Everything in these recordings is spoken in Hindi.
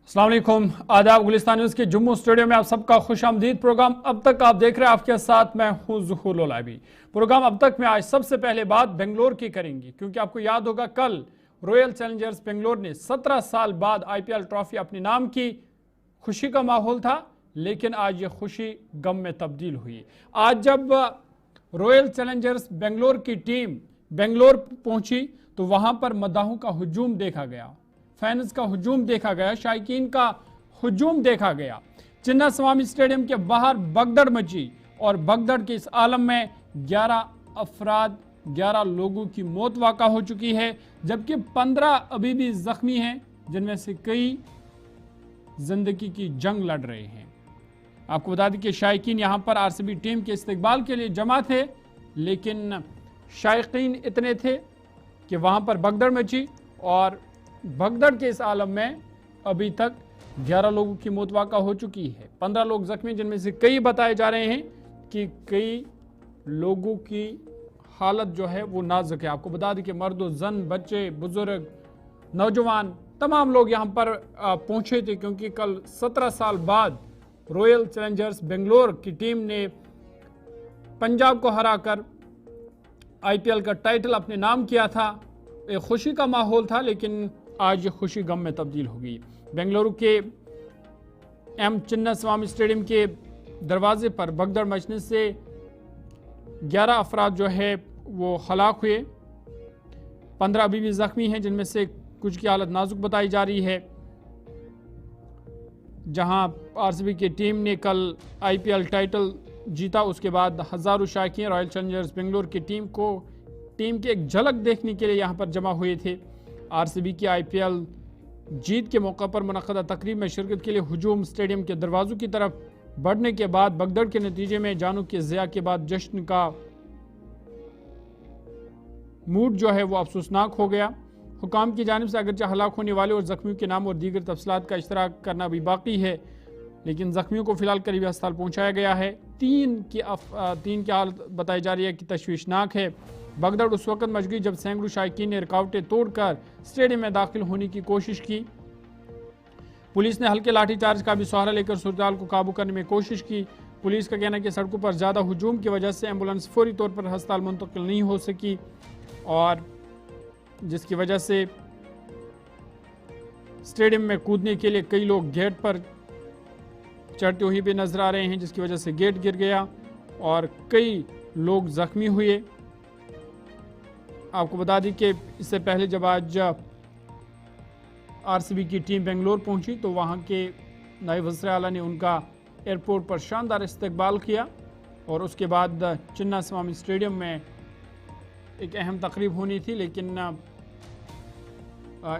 अस्सलाम वालेकुम, आदाब। गुलिस्तान न्यूज़ के जम्मू स्टूडियो में आप सबका खुशामदीद। प्रोग्राम अब तक आप देख रहे हैं, आपके साथ मैं हूं ज़ुहूर लोलाबी। प्रोग्राम अब तक में आज सबसे पहले बात बेंगलोर की करेंगे, क्योंकि आपको याद होगा कल रॉयल चैलेंजर्स बेंगलोर ने 17 साल बाद IPL ट्रॉफी अपने नाम की। खुशी का माहौल था, लेकिन आज ये खुशी गम में तब्दील हुई। आज जब रॉयल चैलेंजर्स बेंगलोर की टीम बेंगलोर पहुंची तो वहां पर मदाहों का हुजूम देखा गया, फैंस का हुजूम देखा गया, शायकीन का हुजूम देखा गया। चिन्ना स्वामी स्टेडियम के बाहर भगदड़ मची और भगदड़ के इस आलम में 11 लोगों की मौत वाक़ा हो चुकी है, जबकि 15 अभी भी जख्मी हैं, जिनमें से कई जिंदगी की जंग लड़ रहे हैं। आपको बता दें कि शायकीन यहाँ पर RCB टीम के इस्तकबाल के लिए जमा थे, लेकिन शायकीन इतने थे कि वहाँ पर भगदड़ मची और भगदड़ के इस आलम में अभी तक 11 लोगों की मौत वाक़ा हो चुकी है, 15 लोग जख्मी, जिनमें से कई बताए जा रहे हैं कि कई लोगों की हालत जो है वो नाजुक है। आपको बता दें कि मर्द, जन, बच्चे, बुजुर्ग, नौजवान तमाम लोग यहाँ पर पहुँचे थे, क्योंकि कल 17 साल बाद रॉयल चैलेंजर्स बेंगलोर की टीम ने पंजाब को हराकर IPL का टाइटल अपने नाम किया था। एक खुशी का माहौल था, लेकिन आज ये खुशी गम में तब्दील हो गई। बेंगलुरु के M चिन्ना स्वामी स्टेडियम के दरवाजे पर भगदड़ मचने से 11 अफराद जो है वो हलाक हुए, 15 अभी भी जख्मी हैं, जिनमें से कुछ की हालत नाजुक बताई जा रही है। जहां RCB की टीम ने कल IPL टाइटल जीता, उसके बाद हज़ारों शायकीन रॉयल चैलेंजर्स बेंगलोर की टीम की एक झलक देखने के लिए यहाँ पर जमा हुए थे। RCB की IPL जीत के मौका पर मुनक़दा तकरीब में शिरकत के लिए हुजूम स्टेडियम के दरवाज़ों की तरफ बढ़ने के बाद भगदड़ के नतीजे में जानों के ज़िया के बाद जश्न का मूड जो है वो अफसोसनाक हो गया। हुकाम की जानिब से अगरचे हलाक होने वाले और ज़ख्मियों के नाम और दीगर तफसीलात का इश्तराक करना भी बाकी है, लेकिन ज़ख्मियों को फिलहाल करीबी अस्पताल पहुँचाया गया है। तीन की हालत बताई जा रही है कि तशवीशनाक है। भगदड़ उस वक्त मच गई जब सैकड़ों शायकीन ने रुकावटें तोड़कर स्टेडियम में दाखिल होने की कोशिश की। पुलिस ने हल्के लाठीचार्ज का भी सहारा लेकर सूरत को काबू करने में कोशिश की। पुलिस का कहना है कि सड़कों पर ज़्यादा हुजूम की वजह से एम्बुलेंस फौरी तौर पर अस्पताल मुंतकिल नहीं हो सकी, और जिसकी वजह से स्टेडियम में कूदने के लिए कई लोग गेट पर चढ़ते हुए भी नजर आ रहे हैं, जिसकी वजह से गेट गिर गया और कई लोग जख्मी हुए। आपको बता दें कि इससे पहले जब आज RCB की टीम बेंगलोर पहुंची तो वहां के नायब वज़ीर आला ने उनका एयरपोर्ट पर शानदार इस्तकबाल किया, और उसके बाद चिन्ना स्वामी स्टेडियम में एक अहम तकरीब होनी थी, लेकिन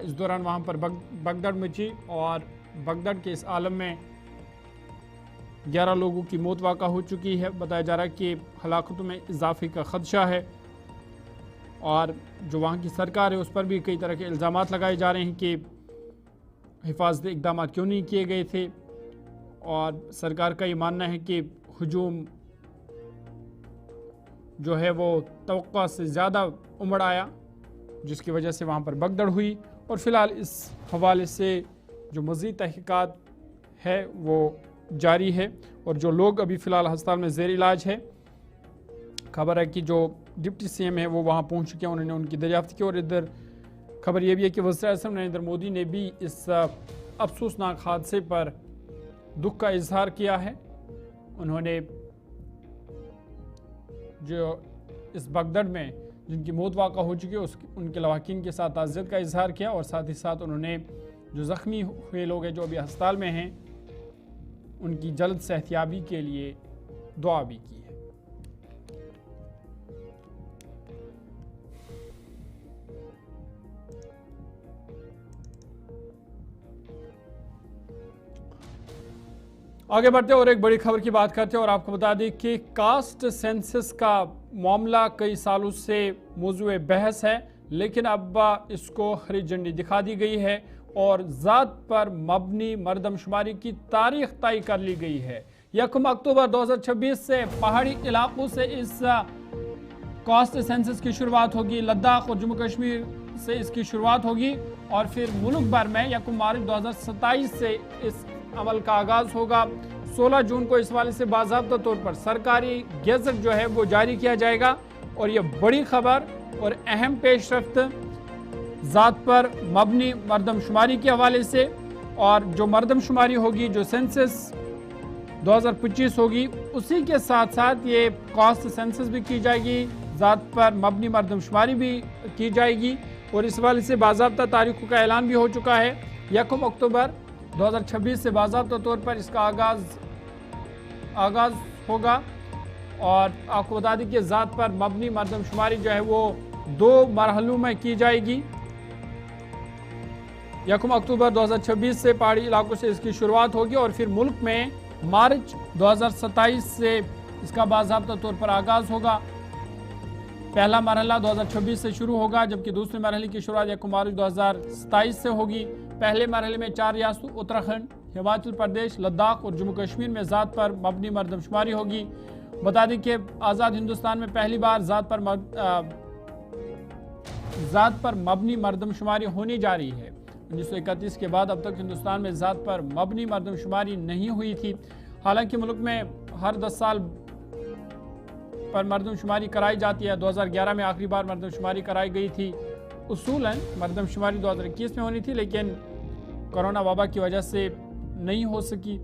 इस दौरान वहां पर भगदड़ मची और भगदड़ के इस आलम में 11 लोगों की मौत वाक़ा हो चुकी है। बताया जा रहा है कि हलाकतों में इजाफे का खदशा है, और जो वहाँ की सरकार है उस पर भी कई तरह के इल्ज़ामात लगाए जा रहे हैं कि हिफाजती इक़दाम क्यों नहीं किए गए थे, और सरकार का ये मानना है कि हुजूम जो है वो तवक्को से ज़्यादा उमड़ आया, जिसकी वजह से वहाँ पर भगदड़ हुई। और फ़िलहाल इस हवाले से जो मज़ीद तहक़ीक़ात है वो जारी है, और जो लोग अभी फ़िलहाल अस्पताल में ज़ेर इलाज है। खबर है कि जो डिप्टी CM है वो वहाँ पहुँच चुके हैं, उन्होंने उनकी दरियाफ्त की। और इधर खबर ये भी है कि वज़ीर-ए-आज़म नरेंद्र मोदी ने भी इस अफसोसनाक हादसे पर दुख का इजहार किया है। उन्होंने जो इस भगदड़ में जिनकी मौत वाक़ा हो चुकी है उनके लवाकिन के साथ ताज़ियत का इजहार किया, और साथ ही साथ उन्होंने जो ज़ख्मी हुए लोग हैं जो अभी अस्पताल में हैं उनकी जल्द सेहतियाबी के लिए दुआ भी की है। आगे बढ़ते और एक बड़ी खबर की बात करते हैं, और आपको बता दें कि कास्ट सेंसस का मामला कई सालों से मौजूए बहस है, लेकिन अब इसको हरी झंडी दिखा दी गई है और ज़ात पर मबनी मरदमशुमारी की तारीख तय कर ली गई है। 1 अक्टूबर 2026 से पहाड़ी इलाकों से इस कास्ट सेंसस की शुरुआत होगी। लद्दाख और जम्मू कश्मीर से इसकी शुरुआत होगी और फिर मुल्क भर में 1 मार्च 2027 से इस अमल का आगाज होगा। 16 जून को इस वाले से बाज़ाब्ता तौर पर सरकारी गेज़ट जो है वो जारी किया जाएगा। और ये बड़ी खबर और अहम पेशरफ्त ज़ात पर मबनी मरदमशुमारी के हवाले से, और जो मरदमशुमारी होगी, जो सेंसस 2025 होगी, उसी के साथ साथ ये कास्ट सेंसस भी की जाएगी, ज़ात पर मबनी मरदमशुमारी भी की जाएगी। और इस वाले से बाज़ाब्ता तारीखों का ऐलान भी हो चुका है। 1 अक्टूबर 2026 से बाज़ाब्ता तौर पर इसका आगाज़ होगा। और आपको बता दें कि ज़ात पर मबनी मरदमशुमारी जो है वो 2 मरहलों में की जाएगी। 1 अक्टूबर 2026 से पहाड़ी इलाकों से इसकी शुरुआत होगी और फिर मुल्क में मार्च 2027 से इसका बाज़ाब्ता तौर पर आगाज़ होगा। पहला मरहला 2026 से शुरू होगा, जबकि दूसरे मरहले की शुरुआत 1 मार्च 2027 से होगी। पहले मरहले में 4 रियासतों उत्तराखंड, हिमाचल प्रदेश, लद्दाख और जम्मू कश्मीर में ज़ात पर मबनी मरदमशुमारी होगी। बता दें कि आज़ाद हिंदुस्तान में पहली बार ज़ात पर मबनी मरदमशुमारी होने जा रही है। 1931 के बाद अब तक हिंदुस्तान में ज़ात पर मबनी मरदमशुमारी नहीं हुई थी। हालांकि मुल्क में हर 10 साल पर मरदमशुमारी कराई जाती है। 2011 में आखिरी बार मरदमशुमारी कराई गई थी। उसूलन मरदमशुमारी 2021 में होनी थी, लेकिन कोरोना वबा की वजह से नहीं हो सकी।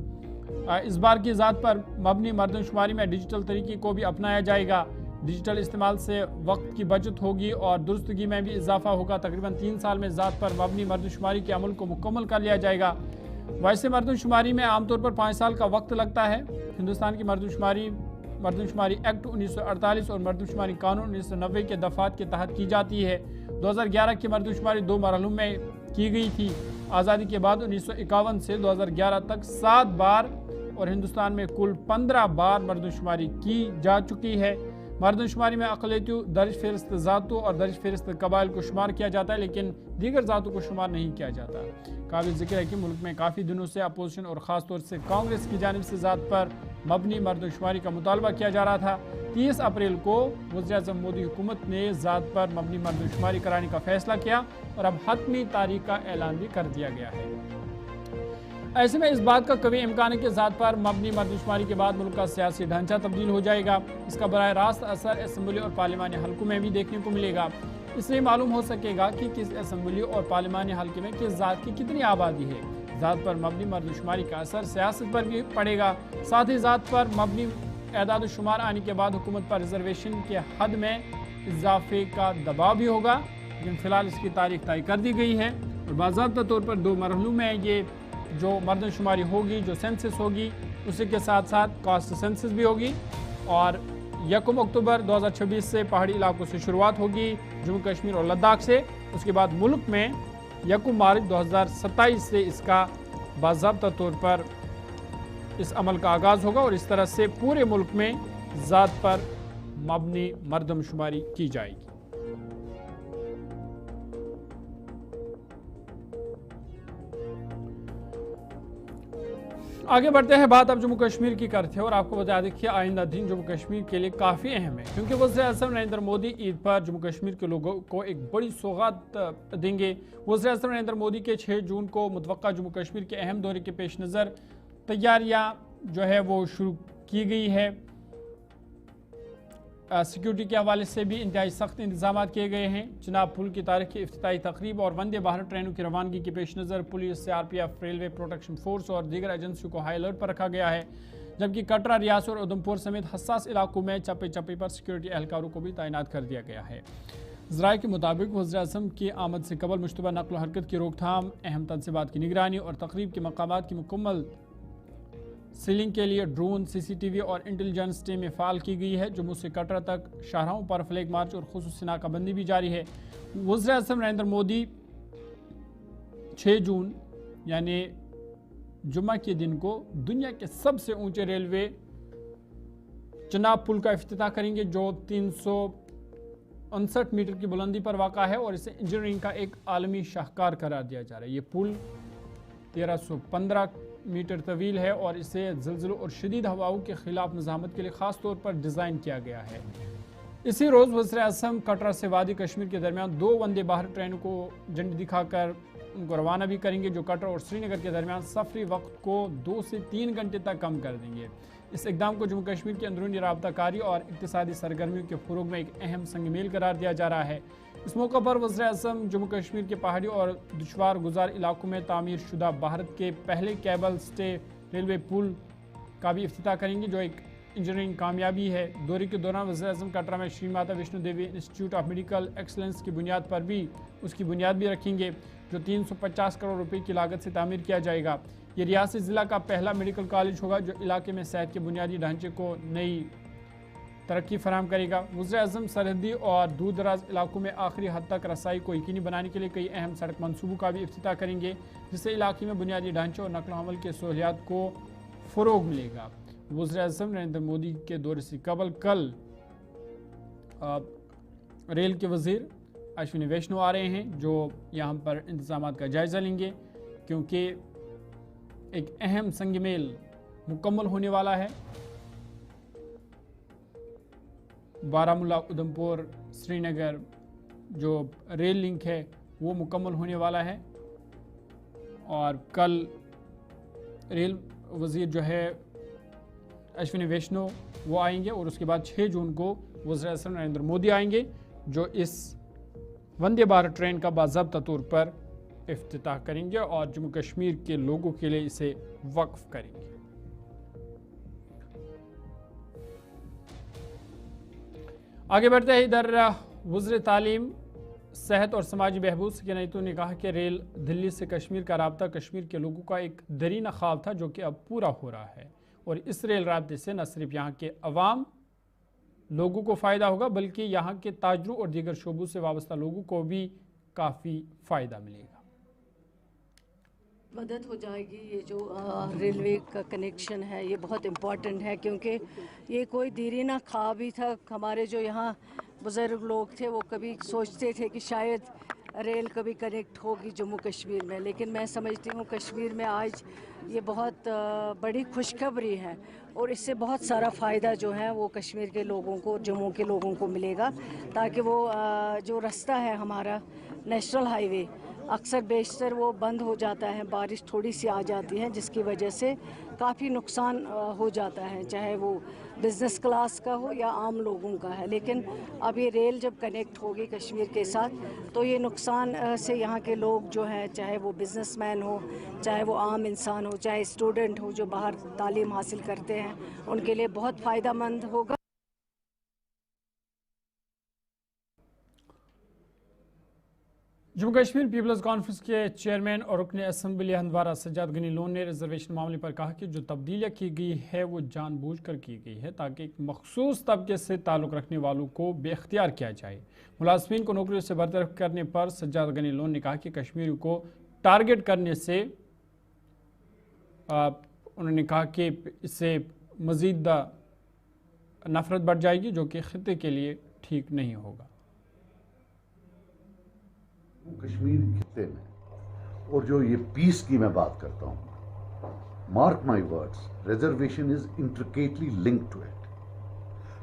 इस बार की ज़ात पर मबनी मरदमशुमारी में डिजिटल तरीके को भी अपनाया जाएगा। डिजिटल इस्तेमाल से वक्त की बचत होगी और दुरुस्तगी में भी इजाफा होगा। तकरीबन 3 साल में ज़ात पर मबनी मरदमशुमारी के अमल को मुकम्मल कर लिया जाएगा। वैसे मरदमशुमारी में आमतौर पर 5 साल का वक्त लगता है। हिंदुस्तान की मरदमशुमारी एक्ट 1948 और मरदमशुमारी कानून 1990 के दफात के तहत की जाती है। 2011 की मरदमशुमारी 2 मरहलों में की गई थी। आज़ादी के बाद 1951 से 2011 तक 7 बार और हिंदुस्तान में कुल 15 बार मरदमशुमारी की जा चुकी है। मरदमशुमारी में अक़लियती दर्ज फ़हरिस्त ज़ातों और दर्ज फ़हरिस्त कबाइल को शुमार किया जाता है, लेकिन दीगर ज़ातों को शुमार नहीं किया जाता। काबिल ज़िक्र है कि मुल्क में काफ़ी दिनों से अपोजिशन और ख़ास तौर से कांग्रेस की जानिब से ज़ात पर मबनी मरदमशुमारी का मुतालबा किया जा रहा था। 30 अप्रैल को वज़ीर-ए-आज़म मोदी हुकूमत ने ज़ात पर मबनी मरदमशुमारी कराने का फैसला किया और अब हतमी तारीख का ऐलान भी कर दिया गया है। ऐसे में इस बात का कभी इम्कान है कि ज़ात पर मबनी मरदमशुमारी के बाद मुल्क का सियासी ढांचा तब्दील हो जाएगा। इसका बराह रास्त असर असम्बली और पार्लिमानी हल्कों में भी देखने को मिलेगा। इसलिए मालूम हो सकेगा कि किस असम्बली और पार्लिमानी हल्के में किस ज़ात की कितनी आबादी है। ज़ात पर मबनी मरदमशुमारी का असर सियासत पर भी पड़ेगा। साथ ही ज़ात पर मबनी एदाद शुमार आने के बाद हुकूमत पर रिजर्वेशन के हद में इजाफे का दबाव भी होगा, लेकिन फ़िलहाल इसकी तारीख तय कर दी गई है और बाज़ाब्ता तौर पर 2 मरहलों में ये जो मरदमशुमारी होगी, जो सेंसस होगी, उसी के साथ साथ कास्ट सेंसस भी होगी। और 1 अक्टूबर 2026 से पहाड़ी इलाकों से शुरुआत होगी, जम्मू कश्मीर और लद्दाख से। उसके बाद मुल्क में 1 मार्च 2027 से इसका बाज़ाब्ता तौर पर इस अमल का आगाज़ होगा और इस तरह से पूरे मुल्क में ज़ात पर मबनी मरदमशुमारी की जाएगी। आगे बढ़ते हैं, बात अब जम्मू कश्मीर की करते हैं और आपको बता दें कि आइंदा दिन जम्मू कश्मीर के लिए काफ़ी अहम है, क्योंकि वज़ीर-ए-आज़म नरेंद्र मोदी ईद पर जम्मू कश्मीर के लोगों को एक बड़ी सौगात देंगे। वज़ीर-ए-आज़म नरेंद्र मोदी के 6 जून को मुतवक्का जम्मू कश्मीर के अहम दौरे के पेश नज़र तैयारियाँ जो है वो शुरू की गई है। सिक्योरिटी के हवाले से भी इंतहाई सख्त इंतजाम किए गए हैं। चिनाब पुल की तारीख की इफ्तिताही तकरीब और वंदे भारत ट्रेनों की रवानगी के पेश नज़र police, CRPF, railway protection force और दीगर एजेंसियों को हाई अलर्ट पर रखा गया है, जबकि कटरा, रियासत और उधमपुर समेत हसास इलाकों में चप्पे चप्पे पर सिक्योरिटी एहलकारों को भी तैनात कर दिया गया है। ज़राए के मुताबिक वज़ीर-ए-आज़म की आमद से कबल मुश्तबा नक़्ल हरकत की रोकथाम, अहम तनसीबात की निगरानी और तकरीब के मकामात की मुकम्मल सीलिंग के लिए ड्रोन, CCTV और इंटेलिजेंस टीमें फ़ाल की गई है। जम्मू से कटरा तक शाहराहों पर फ्लैग मार्च और खुसूसी नाकाबंदी भी जारी है। वज़ीर-ए-आज़म नरेंद्र मोदी 6 जून यानी जुम्मा के दिन को दुनिया के सबसे ऊंचे रेलवे चिनाब पुल का इफ्तिताह करेंगे, जो 359 मीटर की बुलंदी पर वाक़ा है और इसे इंजीनियरिंग का एक आलमी शाहकार करार दिया जा रहा है। ये पुल 1315 मीटर तवील है और इसे ज़िलज़लों और शदीद हवाओं के ख़िलाफ़ निज़ामत के लिए ख़ास तौर पर डिज़ाइन किया गया है। इसी रोज़ वज़ीर आज़म कटरा से वादी कश्मीर के दरमियान 2 वंदे भारत ट्रेनों को झंडी दिखाकर उनको रवाना भी करेंगे, जो कटरा और श्रीनगर के दरमियान सफरी वक्त को 2 से 3 घंटे तक कम कर देंगे। इस इकदाम को जम्मू कश्मीर की अंदरूनी राबताकारी और इक्तिसादी सरगर्मियों के फ़रोग में एक अहम संग मील करार दिया जा रहा है। इस मौका पर वज़ीर आज़म जम्मू कश्मीर के पहाड़ी और दुश्वार गुजार इलाकों में तामीर शुदा भारत के पहले केबल स्टे रेलवे पुल का भी इफ्तिताह करेंगे, जो एक इंजीनियरिंग कामयाबी है। दौरे के दौरान वज़ीर आज़म कटरा में Shri Mata Vaishno Devi institute of medical excellence की बुनियाद पर भी उसकी बुनियाद भी रखेंगे, जो 350 करोड़ रुपए की लागत से तामीर किया जाएगा। ये रियासी ज़िला का पहला मेडिकल कॉलेज होगा जो इलाके में सेहत के बुनियादी ढांचे को नई तरक्की फराहम करेगा। वज़ीर आज़म सरहदी और दूर दराज इलाकों में आखिरी हद तक रसाई को यकीनी बनाने के लिए कई अहम सड़क मनसूबों का भी इफ्तिताह करेंगे, जिससे इलाके में बुनियादी ढांचे और नकल हमल के सहूलियात को फ़रोग मिलेगा। वज़ीर आज़म नरेंद्र मोदी के दौरे से कबल कल रेल के वज़ीर अश्विनी वैष्णव आ रहे हैं, जो यहाँ पर इंतज़ामात का जायज़ा लेंगे, क्योंकि एक अहम संग मेल मुकम्मल होने वाला है। बारामूला उधमपुर श्रीनगर जो रेल लिंक है वो मुकम्मल होने वाला है, और कल रेल वज़ीर जो है अश्विनी वैष्णव वो आएंगे, और उसके बाद 6 जून को वज़ीर आज़म नरेंद्र मोदी आएंगे, जो इस वंदे भारत ट्रेन का बाज़ाब्ता तौर पर इफ्तिताह करेंगे और जम्मू कश्मीर के लोगों के लिए इसे वक्फ करेंगे। आगे बढ़ते हैं, इधर वज़ीर तालीम सेहत और समाजी बहबूद सकीना इतू ने कहा कि रेल दिल्ली से कश्मीर का राब्ता कश्मीर के लोगों का एक दरीना ख्वाब था, जो कि अब पूरा हो रहा है, और इस रेल राब्ते से न सिर्फ यहाँ के अवाम लोगों को फ़ायदा होगा, बल्कि यहाँ के ताजरों और दीगर शोबों से वाबस्ता लोगों को भी काफ़ी फ़ायदा मिलेगा। मदद हो जाएगी। ये जो रेलवे का कनेक्शन है ये बहुत इम्पॉर्टेंट है, क्योंकि ये कोई दीरीना ख्वाब ही था। हमारे जो यहाँ बुज़ुर्ग लोग थे वो कभी सोचते थे कि शायद रेल कभी कनेक्ट होगी जम्मू कश्मीर में, लेकिन मैं समझती हूँ कश्मीर में आज ये बहुत बड़ी खुशखबरी है, और इससे बहुत सारा फ़ायदा जो है वो कश्मीर के लोगों को, जम्मू के लोगों को मिलेगा, ताकि वो जो रास्ता है हमारा नेशनल हाईवे अक्सर बेशतर वो बंद हो जाता है, बारिश थोड़ी सी आ जाती है जिसकी वजह से काफ़ी नुकसान हो जाता है, चाहे वो बिज़नेस क्लास का हो या आम लोगों का है। लेकिन अब ये रेल जब कनेक्ट होगी कश्मीर के साथ तो ये नुकसान से यहाँ के लोग जो हैं, चाहे वो बिज़नेसमैन हो, चाहे वो आम इंसान हो, चाहे स्टूडेंट हो जो बाहर तालीम हासिल करते हैं, उनके लिए बहुत फ़ायदा मंद होगा। जम्मू कश्मीर पीपल्स कॉन्फ्रेंस के चेयरमैन और रुकन असम्बली हंदवारा सज्जाद गनी लोन ने रिजर्वेशन मामले पर कहा कि जो तब्दीलियाँ की गई है वो जानबूझकर की गई है, ताकि एक मखसूस तबके से ताल्लुक़ रखने वालों को बेख्तियार किया जाए। मुलाजमीन को नौकरियों से बरतरफ करने पर सज्जाद गनी लोन ने कहा कि कश्मीरियों को टारगेट करने से उन्होंने कहा कि इससे मज़ीद नफरत बढ़ जाएगी, जो कि खित्ते के लिए ठीक नहीं होगा। कश्मीर खित्ते में और जो ये पीस की मैं बात करता हूँ, mark my words, reservation is intricately linked to it,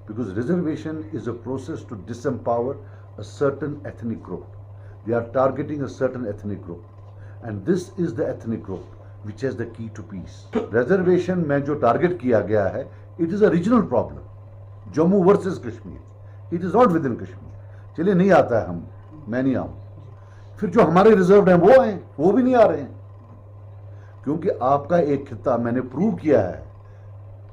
because reservation is a process to disempower a certain ethnic group. They are targeting a certain ethnic group, and this is the ethnic group which has the key to peace. Reservation में जो टारगेट किया गया है, it is a regional problem. Jammu versus Kashmir, it is not within Kashmir. चलिए नहीं आता है, मैं नहीं आऊँ, फिर जो हमारे रिजर्व हैं वो आए, वो भी नहीं आ रहे हैं, क्योंकि आपका एक खित्ता, मैंने प्रूव किया है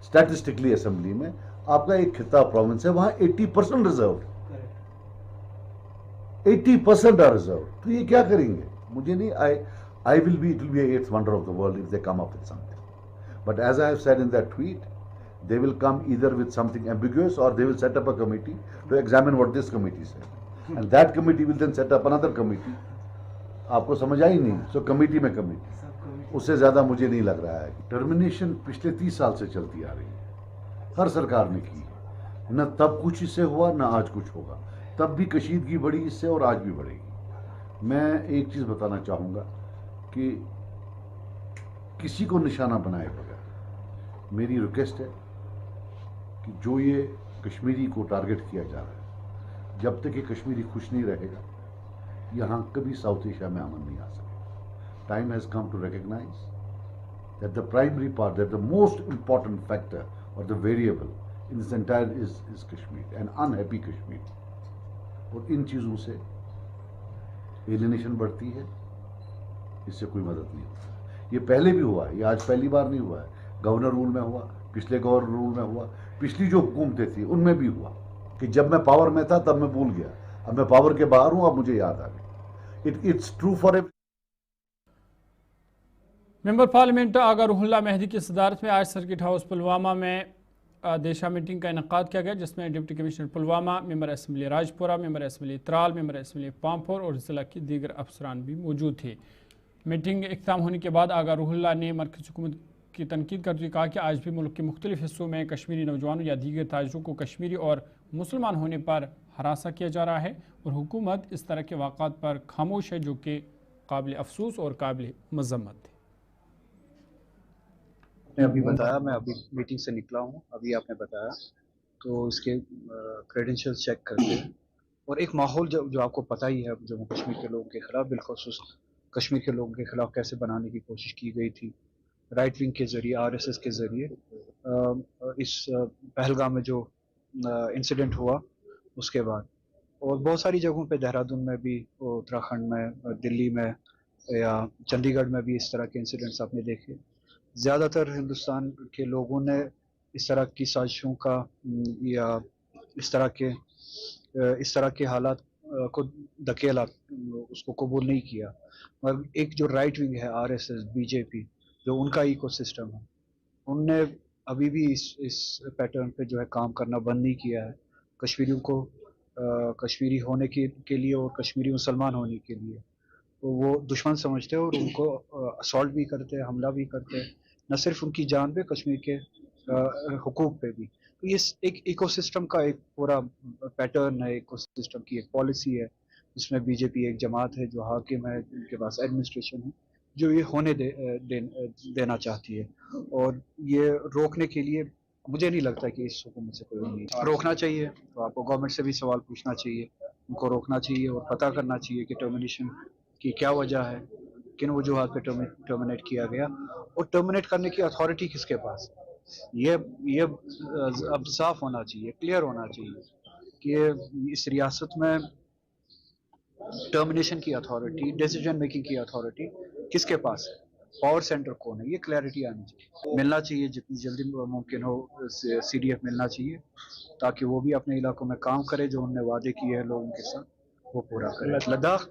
स्टैटिस्टिकली असेंबली में, आपका एक खित्ता प्रोविंस है, वहां 80% रिजर्व, 80% आर रिजर्व. तो ये क्या करेंगे? मुझे नहीं, I will be, it will be 8th wonder of the world if they come up with something. But as I have said in that tweet, they will come either with something ambiguous or they will set up a committee to examine what this committee said, and that committee will then set up another committee. आपको समझ आई नहीं, सो कमेटी में कमेटी, उससे ज़्यादा मुझे नहीं लग रहा है. टर्मिनेशन पिछले 30 साल से चलती आ रही है, हर सरकार ने की, न तब कुछ इससे हुआ न आज कुछ होगा. तब भी कशीदगी बढ़ी इससे और आज भी बढ़ेगी. मैं एक चीज़ बताना चाहूँगा कि किसी को निशाना बनाए बगैर मेरी रिक्वेस्ट है कि जो ये कश्मीरी को टारगेट किया जा रहा है, जब तक ये कश्मीरी खुश नहीं रहेगा, यहाँ कभी साउथ एशिया में अमन नहीं आ सकता। Time has come to recognise that the primary part, that the most important factor or the variable in this entire is Kashmir, an unhappy Kashmir. और इन चीज़ों से एलिनेशन बढ़ती है, इससे कोई मदद नहीं होता। ये पहले भी हुआ है, ये आज पहली बार नहीं हुआ है। गवर्नर रूल में हुआ, पिछले गवर्नर रूल में हुआ, पिछली जो हुकूमतें थी उनमें भी हुआ कि जब मैं पावर में था तब मैं भूल गया, अब मैं पावर के बाहर हूँ, अब मुझे याद आ गई। It's true for every. Member parliament Aga Ruhullah Mehdi की सदारत में आज सर्किट हाउस पुलवामा में देशा मीटिंग का इनकाद किया गया, जिसमें deputy commissioner Pulwama, member assembly Rajpura, member assembly Tral, member assembly Pampore और जिला के दीगर अफसरान भी मौजूद थे। मीटिंग इख्ताम होने के बाद आगा रुहुल्ला ने मरकज़ी हुकूमत की तनकीद करते हुए कहा कि आज भी मुल्क के मुख्तलिफ हिस्सों में कश्मीरी नौजवानों या दीगर ताजरों को कश्मीरी और मुसलमान होने पर हरासा किया जा रहा है और हुकूमत इस तरह के वाक़ात पर खामोश है, जो कि काबिल अफसोस और काबिल मज़म्मत है। आपने अभी बताया, मैं अभी मीटिंग से निकला हूँ, अभी आपने बताया तो इसके क्रेडेंशियल्स चेक करके और एक माहौल जो आपको पता ही है जम्मू कश्मीर के लोगों के खिलाफ, बिलखुसूस कश्मीर के लोगों के खिलाफ कैसे बनाने की कोशिश की गई थी राइट विंग के ज़रिए, आरएसएस के ज़रिए। इस पहलगाम में जो इंसिडेंट हुआ उसके बाद, और बहुत सारी जगहों पे, देहरादून में भी, उत्तराखंड में, दिल्ली में या चंडीगढ़ में भी इस तरह के इंसिडेंट्स आपने देखे। ज़्यादातर हिंदुस्तान के लोगों ने इस तरह की साजिशों का या इस तरह के हालात को धकेला, उसको कबूल नहीं किया। मगर एक जो राइट विंग है, आरएसएस, बीजेपी, जो उनका इकोसिस्टम है, उनने अभी भी इस पैटर्न पे जो है काम करना बंद नहीं किया है। कश्मीरियों को कश्मीरी होने के लिए और कश्मीरी मुसलमान होने के लिए तो वो दुश्मन समझते हैं और उनको असॉल्ट भी करते हैं, हमला भी करते हैं, न सिर्फ उनकी जान पे, कश्मीर के हुकूक पे भी। तो ये एक इकोसिस्टम का एक पूरा पैटर्न है, इकोसिस्टम की एक पॉलिसी है, जिसमें बीजेपी एक जमात है जो हाकिम है, उनके पास एडमिनिस्ट्रेशन है, जो ये होने देना चाहती है। और ये रोकने के लिए मुझे नहीं लगता कि इस हुकूमत से कोई नहीं रोकना चाहिए। तो आपको गवर्नमेंट से भी सवाल पूछना चाहिए, उनको रोकना चाहिए और पता करना चाहिए कि टर्मिनेशन की क्या वजह है, किन वजूहात पे टर्मिनेट किया गया और टर्मिनेट करने की अथॉरिटी किसके पास। ये अब साफ होना चाहिए, क्लियर होना चाहिए कि इस रियासत में टर्मिनेशन की अथॉरिटी, डिसीजन मेकिंग की अथॉरिटी किसके पास है, पावर सेंटर कौन है, ये क्लैरिटी आनी चाहिए। मिलना चाहिए, जितनी जल्दी मुमकिन हो सीडीएफ मिलना चाहिए, ताकि वो भी अपने इलाकों में काम करे, जो उन्होंने वादे किए हैं लोगों के साथ वो पूरा करे। लद्दाख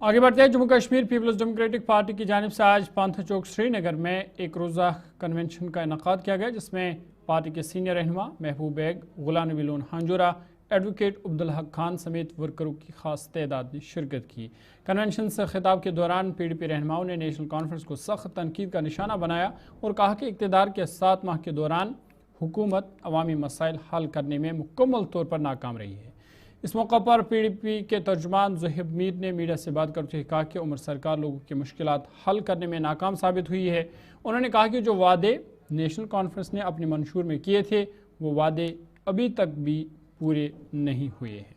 आगे बढ़ते हैं। Jammu Kashmir Peoples Democratic Party की जानिब से आज पांथा चौक श्रीनगर में एक रोज़ा कन्वेंशन का इनकाद किया गया, जिसमें पार्टी के सीनियर रहनुमा महबूब bag, Ghulam Nabi loan हांजोरा, advocate Abdul Haq Khan समेत वर्करों की खास तादाद ने शिरकत की। कन्वेंशन से खिताब के दौरान पीडीपी रहनुमाओं ने नेशनल कॉन्फ्रेंस को सख्त तनकीद का निशाना बनाया और कहा कि इक़्तिदार के 7 माह के दौरान हुकूमत अवामी मसाइल हल करने में मुकम्मल तौर पर नाकाम रही है। इस मौका पर पीडीपी के तर्जुमान ज़ुहैब मीर ने मीडिया से बात करते हुए कहा कि उमर सरकार लोगों की मुश्किलात हल करने में नाकाम साबित हुई है। उन्होंने कहा कि जो वादे नेशनल कॉन्फ्रेंस ने अपने मंशूर में किए थे, वो वादे अभी तक भी पूरे नहीं हुए हैं।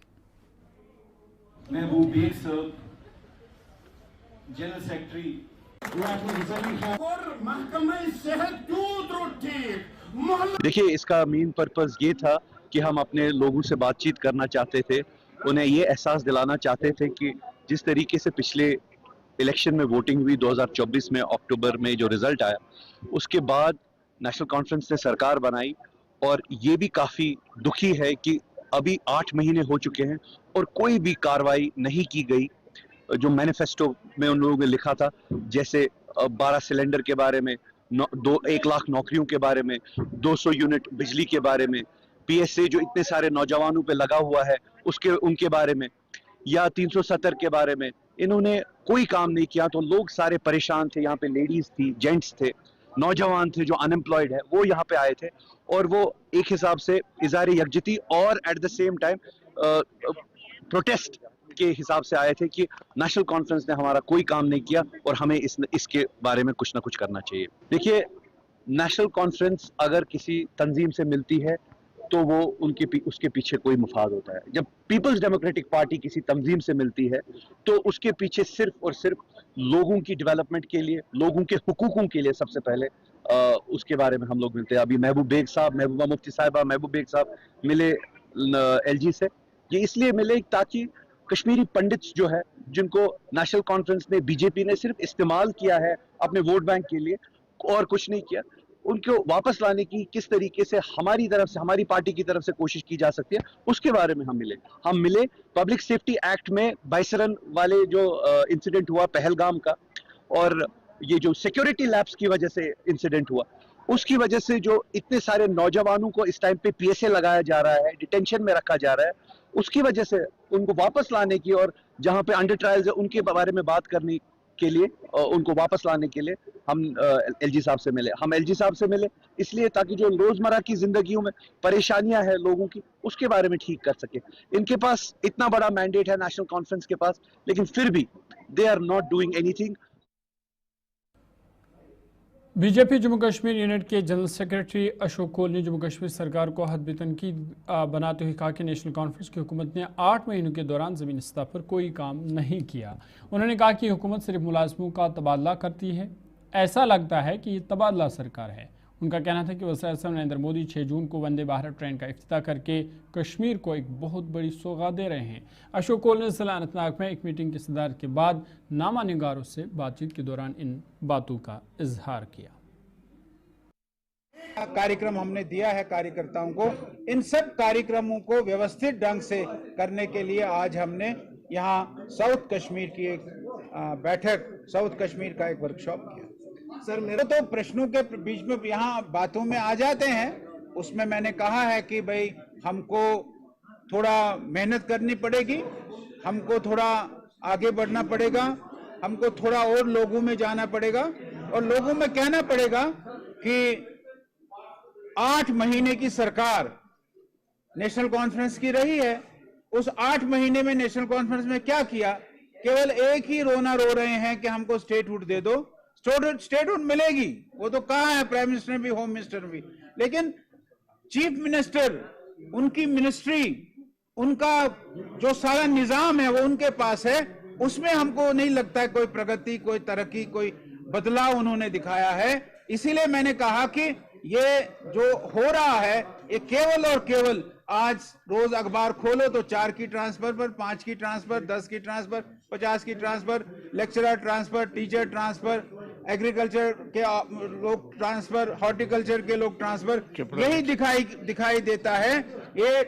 महबूब बेग साहब, जनरल सेक्रेटरी और महकमा सेहत क्यों त्रुटि। देखिए, इसका मेन पर्पस ये था कि हम अपने लोगों से बातचीत करना चाहते थे, उन्हें ये एहसास दिलाना चाहते थे कि जिस तरीके से पिछले इलेक्शन में वोटिंग हुई 2024 में अक्टूबर में, जो रिज़ल्ट आया, उसके बाद नेशनल कॉन्फ्रेंस ने सरकार बनाई और ये भी काफ़ी दुखी है कि अभी 8 महीने हो चुके हैं और कोई भी कार्रवाई नहीं की गई। जो मैनिफेस्टो में उन लोगों ने लिखा था, जैसे 12 सिलेंडर के बारे में, 1 लाख नौकरियों के बारे में, 200 यूनिट बिजली के बारे में, पीएसए जो इतने सारे नौजवानों पे लगा हुआ है उनके बारे में, या 370 के बारे में, इन्होंने कोई काम नहीं किया। तो लोग सारे परेशान थे, यहाँ पे लेडीज थी, जेंट्स थे, नौजवान थे जो अनएम्प्लॉयड है, वो यहाँ पे आए थे और वो एक हिसाब से इज़हार यकजहती और at the same time protest के हिसाब से आए थे कि नेशनल कॉन्फ्रेंस ने हमारा कोई काम नहीं किया और हमें इसके बारे में कुछ ना कुछ करना चाहिए। देखिए, नेशनल कॉन्फ्रेंस अगर किसी तंजीम से मिलती है तो वो उसके पीछे कोई मुफाद होता है। जब पीपल्स डेमोक्रेटिक पार्टी किसी तंजीम से मिलती है तो उसके पीछे सिर्फ और सिर्फ लोगों की डेवलपमेंट के लिए, लोगों के हुकूकों के लिए सबसे पहले उसके बारे में हम लोग मिलते हैं। अभी महबूब बेग साहब, महबूबा मुफ्ती साहिबा, महबूब बेग साहब मिले एलजी से। ये इसलिए मिले ताकि कश्मीरी पंडित्स जो है, जिनको नेशनल कॉन्फ्रेंस ने, बीजेपी ने सिर्फ इस्तेमाल किया है अपने वोट बैंक के लिए और कुछ नहीं किया, उनको वापस लाने की किस तरीके से हमारी तरफ से, हमारी पार्टी की तरफ से कोशिश की जा सकती है, उसके बारे में हम मिले। पब्लिक सेफ्टी एक्ट में बाइसरन वाले जो इंसिडेंट हुआ पहलगाम का, और ये जो सिक्योरिटी लैप्स की वजह से इंसिडेंट हुआ, उसकी वजह से जो इतने सारे नौजवानों को इस टाइम पे पीएसए लगाया जा रहा है, डिटेंशन में रखा जा रहा है, उसकी वजह से उनको वापस लाने की और जहां पे अंडर ट्रायल्स है उनके बारे में बात करने के लिए, उनको वापस लाने के लिए हम एलजी साहब से मिले। हम एलजी साहब से मिले इसलिए ताकि जो रोजमर्रा की जिंदगियों में परेशानियां हैं लोगों की, उसके बारे में ठीक कर सके। इनके पास इतना बड़ा मैंडेट है नेशनल कॉन्फ्रेंस के पास, लेकिन फिर भी they are not doing anything. BJP Jammu Kashmir unit के जनरल सेक्रेटरी अशोक कोल ने जम्मू कश्मीर सरकार को हद तनकीद बनाते हुए कहा कि नेशनल कॉन्फ्रेंस की हुकूमत ने 8 महीनों के दौरान ज़मीनी सतह पर कोई काम नहीं किया। उन्होंने कहा कि हुकूमत सिर्फ मुलाजमों का तबादला करती है, ऐसा लगता है कि ये तबादला सरकार है। उनका कहना था कि वज़ीर-ए-आज़म नरेंद्र मोदी 6 जून को वंदे भारत ट्रेन का इफ्तिताह करके कश्मीर को एक बहुत बड़ी सौगात दे रहे हैं। अशोक कोल ने ज़िला अनंतनाग में एक मीटिंग की सदारत के बाद नामा निगारों से बातचीत के दौरान इन बातों का इजहार किया। कार्यक्रम हमने दिया है कार्यकर्ताओं को, इन सब कार्यक्रमों को व्यवस्थित ढंग से करने के लिए आज हमने यहाँ साउथ कश्मीर की एक बैठक, साउथ कश्मीर का एक वर्कशॉप किया। सर मेरे तो प्रश्नों के बीच में यहाँ बातों में आ जाते हैं, उसमें मैंने कहा है कि भाई हमको थोड़ा मेहनत करनी पड़ेगी, हमको थोड़ा आगे बढ़ना पड़ेगा, हमको थोड़ा और लोगों में जाना पड़ेगा और लोगों में कहना पड़ेगा कि 8 महीने की सरकार नेशनल कॉन्फ्रेंस की रही है। उस 8 महीने में नेशनल कॉन्फ्रेंस में क्या किया? केवल एक ही रोना रो रहे हैं कि हमको स्टेटहुड दे दो। स्टेटहुड मिलेगी, वो तो कहा है प्राइम मिनिस्टर ने भी, होम मिनिस्टर ने भी, लेकिन चीफ मिनिस्टर, उनकी मिनिस्ट्री, उनका जो सारा निजाम है वो उनके पास है, उसमें हमको नहीं लगता है कोई प्रगति, कोई तरक्की, कोई बदलाव उन्होंने दिखाया है। इसीलिए मैंने कहा कि ये जो हो रहा है ये केवल और केवल, आज रोज अखबार खोलो तो 4 की ट्रांसफर पर, 5 की ट्रांसफर, 10 की ट्रांसफर, 50 की transfer, lecturer transfer, teacher transfer, agriculture के लोग ट्रांसफर, हॉर्टिकल्चर के लोग ट्रांसफर, यही दिखाई देता है। ये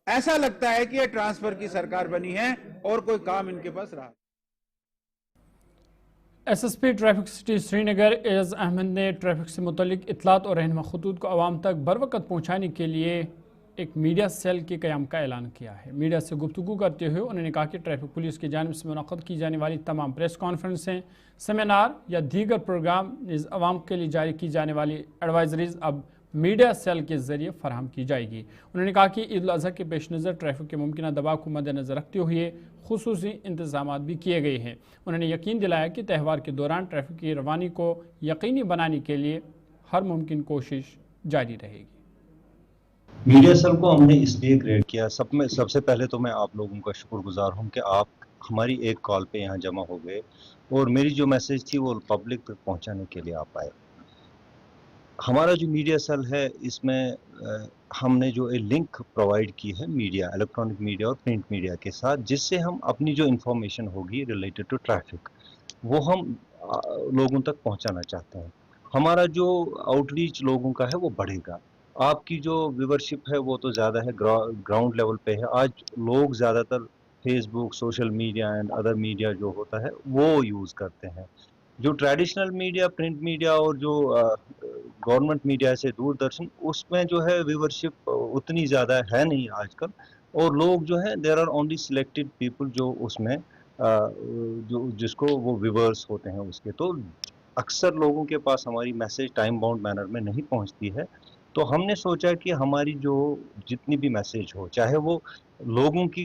ऐसा लगता है कि ये ट्रांसफर की सरकार बनी है और कोई काम इनके पास रहा। SSP traffic city Srinagar Ajaz Ahmad ने ट्रैफिक से मुतल्लिक इतलात और रहनुमा खतूत को आवाम तक बरवकत पहुँचाने के लिए एक मीडिया सेल के क़याम का ऐलान किया है। मीडिया से गुफ्तगू करते हुए उन्होंने कहा कि ट्रैफिक पुलिस की जानिब से मुनक़्क़द की जाने वाली तमाम प्रेस कॉन्फ्रेंसें, सेमिनार या दीगर प्रोग्राम आवाम के लिए जारी की जाने वाली एडवाइजरीज अब मीडिया सेल के ज़रिए फराहम की जाएगी। उन्होंने कहा कि ईद उल अज़हा के पेश नज़र ट्रैफिक के मुमकिन दबाव को मद्देनज़र रखते हुए खुसूसी इंतज़ाम भी किए गए हैं। उन्होंने यकीन दिलाया कि त्यौहार के दौरान ट्रैफिक की रवानी को यकीनी बनाने के लिए हर मुमकिन कोशिश जारी रहेगी। मीडिया सेल को हमने इसलिए क्रिएट किया, सबसे पहले तो मैं आप लोगों का शुक्रगुजार हूं कि आप हमारी एक कॉल पे यहाँ जमा हो गए और मेरी जो मैसेज थी वो पब्लिक तक पहुँचाने के लिए आप आए। हमारा जो मीडिया सेल है इसमें हमने जो एक लिंक प्रोवाइड की है मीडिया, इलेक्ट्रॉनिक मीडिया और प्रिंट मीडिया के साथ, जिससे हम अपनी जो इन्फॉर्मेशन होगी रिलेटेड टू ट्रैफिक वो हम लोगों तक पहुंचाना चाहते हैं। हमारा जो आउटरीच लोगों का है वो बढ़ेगा। आपकी जो व्यूवरशिप है वो तो ज़्यादा है, ग्राउंड लेवल पे है। आज लोग ज़्यादातर Facebook, social media and other media जो होता है वो यूज़ करते हैं। जो ट्रेडिशनल मीडिया, प्रिंट मीडिया और जो गवर्नमेंट मीडिया से दूरदर्शन, उसमें जो है व्यूवरशिप उतनी ज़्यादा है नहीं आजकल, और लोग जो है there are only selected people जो उसमें जो जिसको वो व्यूवर्स होते हैं उसके, तो अक्सर लोगों के पास हमारी मैसेज टाइम बाउंड मैनर में नहीं पहुंचती है। तो हमने सोचा कि हमारी जो जितनी भी मैसेज हो, चाहे वो लोगों की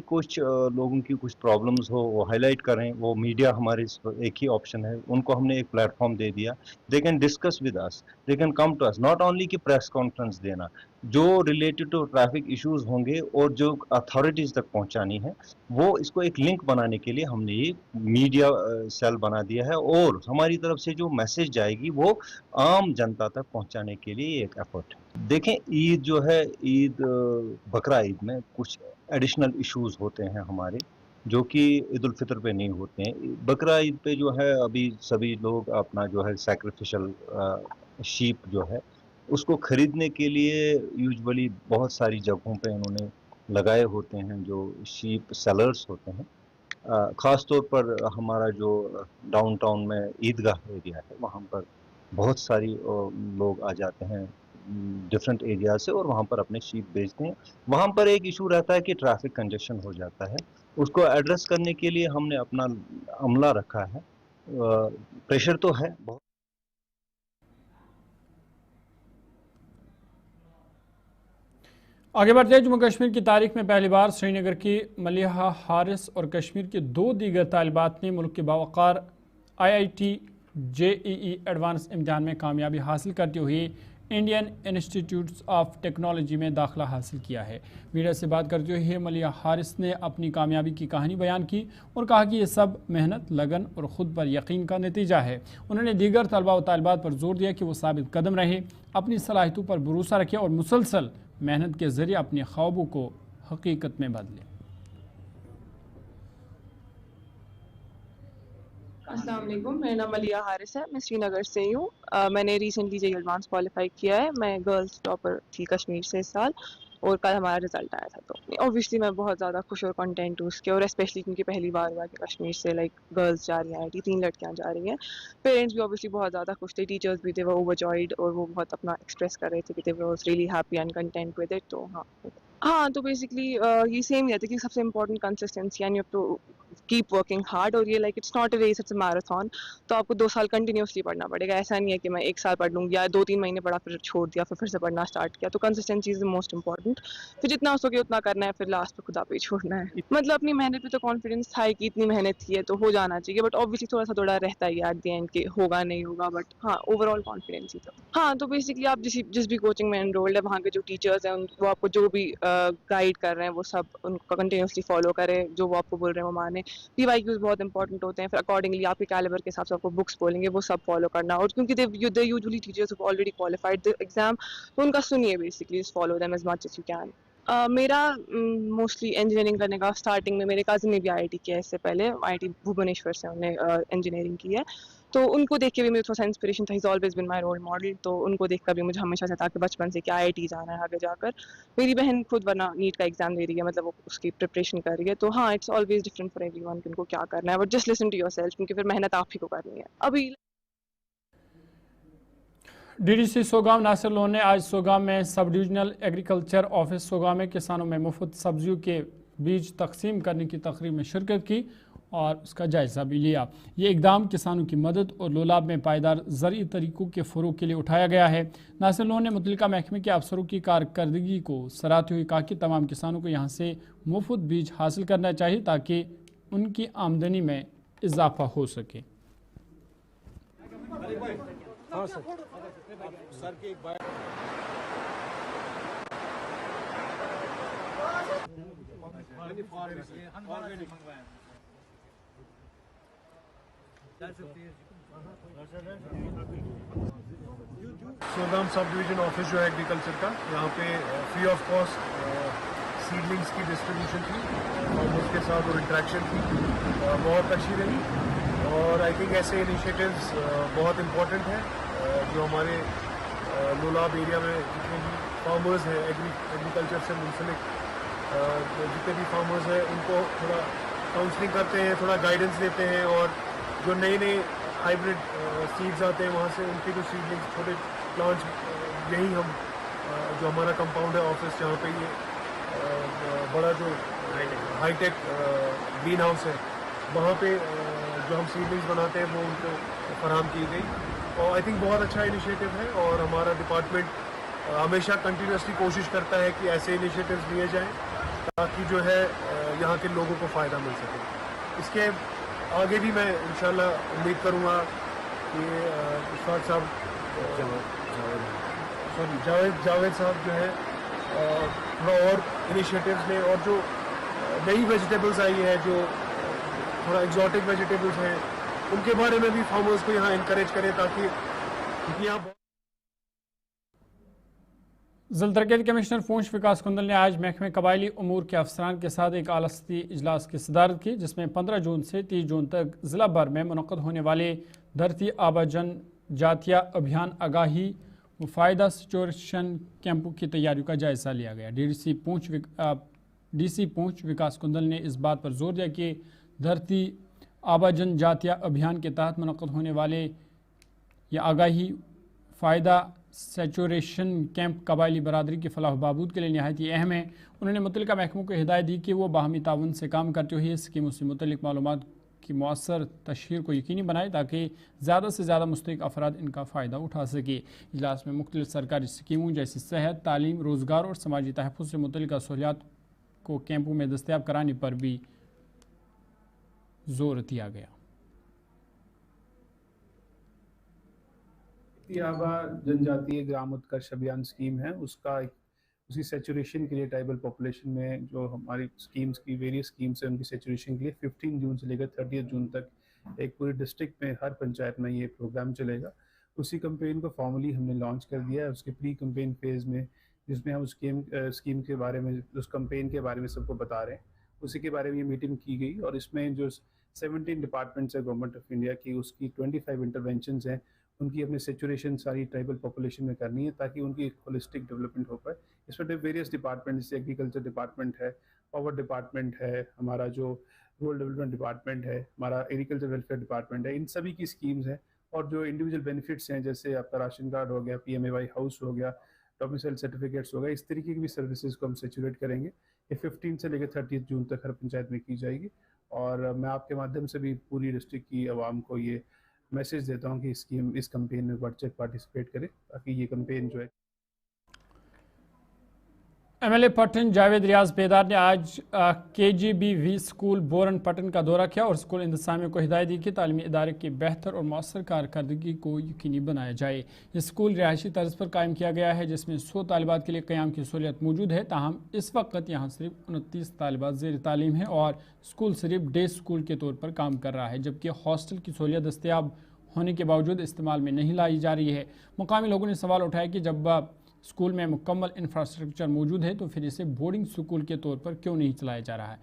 कुछ प्रॉब्लम्स हो वो हाईलाइट करें, वो मीडिया हमारे एक ही ऑप्शन है, उनको हमने एक प्लेटफॉर्म दे दिया। They can discuss with us, they can come to us, not only कि प्रेस कॉन्फ्रेंस देना, जो रिलेटेड टू ट्रैफिक इश्यूज होंगे और जो अथॉरिटीज तक पहुंचानी है, वो इसको एक लिंक बनाने के लिए हमने ये मीडिया सेल बना दिया है। और हमारी तरफ से जो मैसेज जाएगी वो आम जनता तक पहुंचाने के लिए एक एफर्ट है। देखें, ईद जो है, ईद बकरा ईद में कुछ एडिशनल इश्यूज होते हैं हमारे, जो कि ईद उल फितर पे नहीं होते हैं। बकरा ईद पे जो है अभी सभी लोग अपना जो है सैक्रिफिशियल शीप जो है उसको खरीदने के लिए यूजुअली बहुत सारी जगहों पे उन्होंने लगाए होते हैं जो शीप सेलर्स होते हैं। ख़ास तौर पर हमारा जो डाउनटाउन में ईदगाह एरिया है वहाँ पर बहुत सारी लोग आ जाते हैं डिफरेंट एरिया से और वहाँ पर अपने शीप बेचते हैं। वहाँ पर एक इशू रहता है कि ट्रैफिक कंजेशन हो जाता है, उसको एड्रेस करने के लिए हमने अपना अमला रखा है। प्रेशर तो है बहुत। आगे बढ़ते हैं। जम्मू कश्मीर की तारीख में पहली बार श्रीनगर की मलिहा हारिस और कश्मीर के 2 दीगर तालिबात ने मुल्क के बावकार IIT JEE एडवांस इम्तिहान में कामयाबी हासिल करते हुए इंडियन इंस्टीट्यूट ऑफ टेक्नोलॉजी में दाखिला हासिल किया है। मीडिया से बात करते हुए मलिहा हारिस ने अपनी कामयाबी की कहानी बयान की और कहा कि ये सब मेहनत, लगन और ख़ुद पर यकीन का नतीजा है। उन्होंने दीगर तलबा व तालिबात पर जोर दिया कि वो साबित कदम रहे, अपनी सलाहियतों पर भरोसा रखें और मुसलसल मेहनत के ज़रिए अपने ख्वाबों को हकीकत में बदलें। अस्सलाम वालेकुम, मेरा नाम मलिहा हारिस है, मैं श्रीनगर से ही हूँ। मैंने रिसेंटली JEE एडवांस क्वालिफाई किया है। मैं गर्ल्स टॉपर थी कश्मीर से इस साल और कल हमारा रिजल्ट आया था। तो ऑब्वियसली मैं बहुत ज़्यादा खुश और कंटेंट हूँ उसके, और स्पेशली क्योंकि पहली बार हुआ कि कश्मीर से गर्ल्स जा रही हैं IIT, 3 लड़कियाँ जा रही हैं। पेरेंट्स भी ऑब्वियसली बहुत ज़्यादा खुश थे, टीचर्स भी थे, वो ओवरजॉयड और वो बहुत अपना एक्सप्रेस कर रहे थे कि they was really happy and content with it. तो हाँ, तो बेसिकली ये सेम ही रहता है कि सबसे important consistency, and you have to keep working hard. और ये it's not a race, it's a marathon. तो आपको 2 साल कंटिन्यूसली पढ़ना पड़ेगा। ऐसा नहीं है कि मैं 1 साल पढ़ लूँगी या 2-3 महीने पढ़ा फिर छोड़ दिया फिर से पढ़ना स्टार्ट किया। तो consistency is the most important. फिर जितना हो सके उतना करना है, फिर लास्ट पे खुदा पे ही छोड़ना है। मतलब अपनी मेहनत पे तो कॉन्फिडेंस था कि इतनी मेहनत की है तो हो जाना चाहिए, बट ऑब्वियसली थोड़ा रहता है एट द एंड कि होगा नहीं होगा, बट हाँ ओवरऑल कॉन्फिडेंस ही था। हाँ, तो बेसिकली आप जिस भी कोचिंग में एनरोल्ड है वहाँ के जो टीचर्स हैं वो आपको जो भी गाइड कर रहे हैं वो सब उनको कंटिन्यूसली फॉलो करें, जो वो आपको बोल रहे हैं वो माने। PYQs बहुत इंपॉर्टेंट होते हैं, फिर अकॉर्डिंगली आपके कैलिबर के हिसाब से आपको बुक्स बोलेंगे वो सब फॉलो करना। और क्योंकि they usually teachers who already qualified the exam, तो उनका सुनिए, basically follow them as much as you can. मेरा मोस्टली इंजीनियरिंग करने का स्टार्टिंग में, मेरे कज़न ने भी IIT किया है इससे पहले, IIT भुवनेश्वर से उन्होंने इंजीनियरिंग की है। तो उनको देख के भी मुझे थोड़ा सा इंस्पिरेशन था। He is always been my role model. तो उनको देख कर भी मुझे हमेशा से था कि बचपन से कि IIT जाना है आगे जाकर। मेरी बहन खुद वरना नीट का एग्जाम दे रही है, मतलब वो उसकी प्रिपरेशन कर रही है। तो हाँ, it's always different for everyone कि उनको क्या करना है, but just listen to yourself, क्योंकि फिर मेहनत आप ही को करनी है। अभी DDC सोगाम नासिर लोन ने आज सोगाम में sub divisional agriculture office Sogam में किसानों में मुफ्त सब्जियों के बीज तकसीम करने की तकरीब में शिरकत की और उसका जायज़ा भी लिया। ये इकदाम किसानों की मदद और लोलाब में पायदार ज़रूरी तरीक़ों के फ़रोग़ के लिए उठाया गया है। नासिर लोन ने मुतल्लिका महकमे के अफसरों की कारकर्दगी को सराहते हुए कहा कि तमाम किसानों को यहाँ से मुफ्त बीज हासिल करना चाहिए ताकि उनकी आमदनी में इजाफ़ा हो सके। सोगाम सब डिवीजन ऑफिस जो है एग्रीकल्चर का, यहाँ पे फ्री ऑफ कॉस्ट सीडलिंग्स की डिस्ट्रीब्यूशन थी और उसके साथ और इंटरेक्शन थी, बहुत अच्छी रही। और आई थिंक ऐसे इनिशिएटिव्स बहुत इम्पोर्टेंट हैं जो हमारे लोलाब एरिया में जितने भी फार्मर्स हैं, एग्रीकल्चर से मुंसलिक जितने भी फार्मर्स हैं उनको थोड़ा काउंसलिंग करते हैं, थोड़ा गाइडेंस देते हैं। और जो नए हाइब्रिड सीड्स आते हैं वहाँ से उनके जो सीडलिंग्स, छोटे प्लांट्स, यही हम जो हमारा कंपाउंड है ऑफिस जहाँ पे ये बड़ा जो हाईटेक ग्रीन हाउस है वहाँ पे जो हम सीडलिंग्स बनाते हैं वो उनको फराहम की गई। और आई थिंक बहुत अच्छा इनिशिएटिव है और हमारा डिपार्टमेंट हमेशा कंटिन्यूसली कोशिश करता है कि ऐसे इनिशिएटिव्स लिए जाएं ताकि जो है यहाँ के लोगों को फ़ायदा मिल सके। इसके आगे भी मैं इंशाल्लाह उम्मीद करूँगा कि इशफाक साहब जावेद साहब जो है थोड़ा और इनिशिएटिव्स लें और जो नई वेजिटेबल्स आई है, जो थोड़ा एग्जॉटिक वेजिटेबल्स हैं, उनके बारे में भी फार्मर्स को यहाँ इंकरेज करें ताकि यहाँ। ज़िला तरक्याती कमिश्नर पूंछ विकास कुंदल ने आज महकमे कबायली उमूर के अफसरान के साथ एक आला सतही इजलास की सदारत की, जिसमें 15 जून से 30 जून तक ज़िला भर में मुनक़्क़द होने वाले धरती आबा जन जातिया अभियान आगाही व फ़ायदा सिचुएशन कैंपों की तैयारियों का जायज़ा लिया गया। DC पूंछ विकास कुंदल ने इस बात पर जोर दिया कि धरती आबा जन जातिया अभियान के तहत मुनक़्क़द होने वाले यह आगाही फ़ायदा सेचुरेशन कैंप कबायली बरादरी की फलाह बहबूद के लिए नहायत ही अहम है। उन्होंने मुतल्लिका महकमों को हिदायत दी कि वो बाहमी ताउन से काम करते हुए स्कीमों से मुतल्लिक मालूमात की मौसर तशहीर को यकीनी बनाए ताकि ज़्यादा से ज़्यादा मुस्तहिक अफराद इनका फ़ायदा उठा सके। इजलास में मुख्तलिफ सरकारी स्कीमों जैसे सेहत, तालीम, रोज़गार और समाजी तहफ़्फ़ुज़ से मुतल्लिका सहूलियात को कैंपों में दस्तयाब कराने पर भी जोर दिया गया। आबा जनजातीय ग्राम उत्कर्ष अभियान स्कीम है, उसकी सेचुरेशन के लिए ट्राइबल पॉपुलेशन में जो हमारी स्कीम्स की वेरियस स्कीम्स हैं उनकी सेचुरेशन के लिए 15 जून से लेकर 30 जून तक एक पूरे डिस्ट्रिक्ट में हर पंचायत में ये प्रोग्राम चलेगा। उसी कैंपेन को फॉर्मली हमने लॉन्च कर दिया है, उसके प्री कैंपेन फेज़ में, जिसमें हम स्कीम के बारे में, उस कैंपेन के बारे में सबको बता रहे हैं। उसी के बारे में ये मीटिंग की गई और इसमें जो 17 डिपार्टमेंट्स है गवर्नमेंट ऑफ इंडिया की, उसकी 25 इंटरवेंशंस हैं, उनकी अपनी सेचुरेशन सारी ट्राइबल पॉपुलेशन में करनी है ताकि उनकी होलिस्टिक डेवलपमेंट हो पाए। इसमें वेरियस डिपार्टमेंट जैसे एग्रीकल्चर डिपार्टमेंट है, पावर डिपार्टमेंट है, हमारा जो रूरल डेवलपमेंट डिपार्टमेंट है, हमारा एग्रीकल्चर वेलफेयर डिपार्टमेंट है, इन सभी की स्कीम्स हैं। और जो इंडिविजुअल बेनिफिट्स हैं जैसे आपका राशन कार्ड हो गया, PMAY हाउस हो गया, डोमिसाइल सर्टिफिकेट्स हो गया, इस तरीके की भी सर्विसेज को हम सेचुरेट करेंगे। ये 15 से लेकर 30 जून तक हर पंचायत में की जाएगी। और मैं आपके माध्यम से भी पूरी डिस्ट्रिक्ट की आवाम को ये मैसेज देता हूँ कि इस कैंपेन में बढ़ चढ़ पार्टिसिपेट करें ताकि ये कैंपेन जो है। MLA पटन जावेद रियाज बेदार ने आज KGBV स्कूल बोरन पटन का दौरा किया और स्कूल इंतजामिया को हिदायत दी कि तालीमी इदारे की बेहतर और मौसर कारकर्दगी को यकीनी बनाया जाए। ये स्कूल रिहायशी तर्ज पर कायम किया गया है जिसमें 100 तालिबात के लिए क़याम की सहूलियत मौजूद है। ताहम इस वक्त यहाँ सिर्फ 29 तालिबात ज़ेर तालीम है और स्कूल सिर्फ डे स्कूल के तौर पर काम कर रहा है, जबकि हॉस्टल की सहूलियत दस्तयाब होने के बावजूद इस्तेमाल में नहीं लाई जा रही है। मुकामी लोगों ने सवाल उठाया कि जब स्कूल में मुकम्मल इंफ्रास्ट्रक्चर मौजूद है तो फिर इसे बोर्डिंग स्कूल के तौर पर क्यों नहीं चलाया जा रहा है।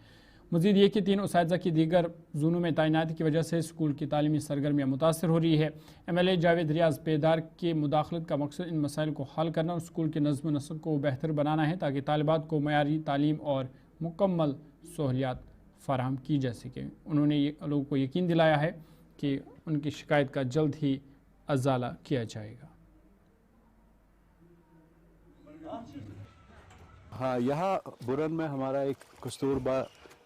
मज़ीद ये कि 3 उसातिज़ा की दीगर ज़ोनों में तैनाती की वजह से स्कूल की तालीमी सरगर्मियाँ मुतासर हो रही है। MLA जावेद रियाज बेदार के मुदाखलत का मकसद इन मसाइल को हल करना और स्कूल के नज़्म नस्क को बेहतर बनाना है ताकि तालिबात को मयारी तालीम और मुकम्मल सहूलियात फराहम की जा सके। उन्होंने लोगों को यकीन दिलाया है कि उनकी शिकायत का जल्द ही अजाला किया जाएगा। हाँ, यहाँ बुरन में हमारा एक कस्तूरबा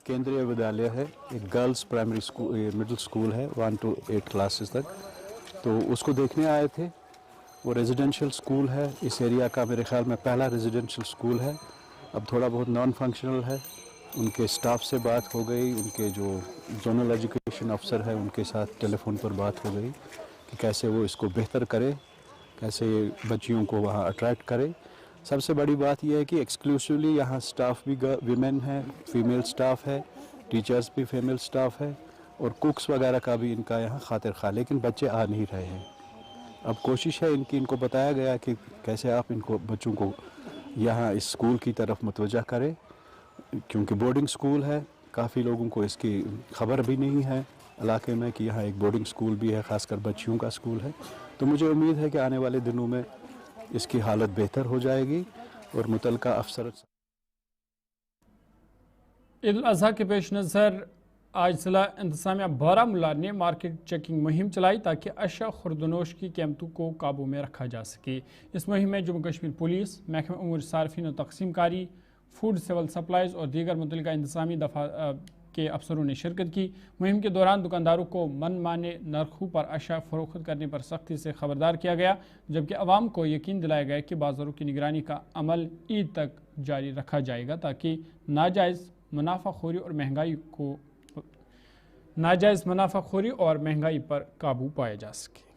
केंद्रीय विद्यालय है, एक girls primary school, middle school है 1 to 8 क्लासेस तक, तो उसको देखने आए थे। वो रेजिडेंशियल स्कूल है, इस एरिया का मेरे ख्याल में पहला रेजिडेंशियल स्कूल है। अब थोड़ा बहुत नॉन फंक्शनल है। उनके स्टाफ से बात हो गई, उनके जो जोनल एजुकेशन अफसर है उनके साथ टेलीफोन पर बात हो गई कि कैसे वो इसको बेहतर करे, कैसे बच्चियों को वहाँ अट्रैक्ट करे। सबसे बड़ी बात यह है कि एक्सक्लूसिवली यहाँ स्टाफ भी वीमेन है, फीमेल स्टाफ है, टीचर्स भी फीमेल स्टाफ है और कुक्स वगैरह का भी इनका यहाँ खातिर खा, लेकिन बच्चे आ नहीं रहे हैं। अब कोशिश है इनको बताया गया कि कैसे आप इनको बच्चों को यहाँ इस स्कूल की तरफ मुतवज्जा करें, क्योंकि बोर्डिंग स्कूल है। काफ़ी लोगों को इसकी खबर भी नहीं है इलाके में कि यहाँ एक बोर्डिंग स्कूल भी है, ख़ासकर बच्चियों का स्कूल है। तो मुझे उम्मीद है कि आने वाले दिनों में इसकी हालत बेहतर हो जाएगी और मुतलका अफसर। ईद उल अज़हा के पेश नज़र आज ज़िला इंतज़ामिया बारामूला ने मार्केट चेकिंग मुहिम चलाई ताकि अशा खुर्दनोश की कीमतों को काबू में रखा जा सके। इस मुहिम में जम्मू कश्मीर पुलिस, महकमा उमूर सार्फिन और तकसीम कारी, फूड सिविल सप्लाईज़ और दीगर मुतल्लिका इंतज़ामी के अफसरों ने शिरकत की। मुहिम के दौरान दुकानदारों को मनमाने नरखों पर अशया फरोख्त करने पर सख्ती से खबरदार किया गया, जबकि अवाम को यकीन दिलाया गया कि बाज़ारों की निगरानी का अमल ईद तक जारी रखा जाएगा ताकि नाजायज़ मुनाफाखोरी और महंगाई पर काबू पाया जा सके।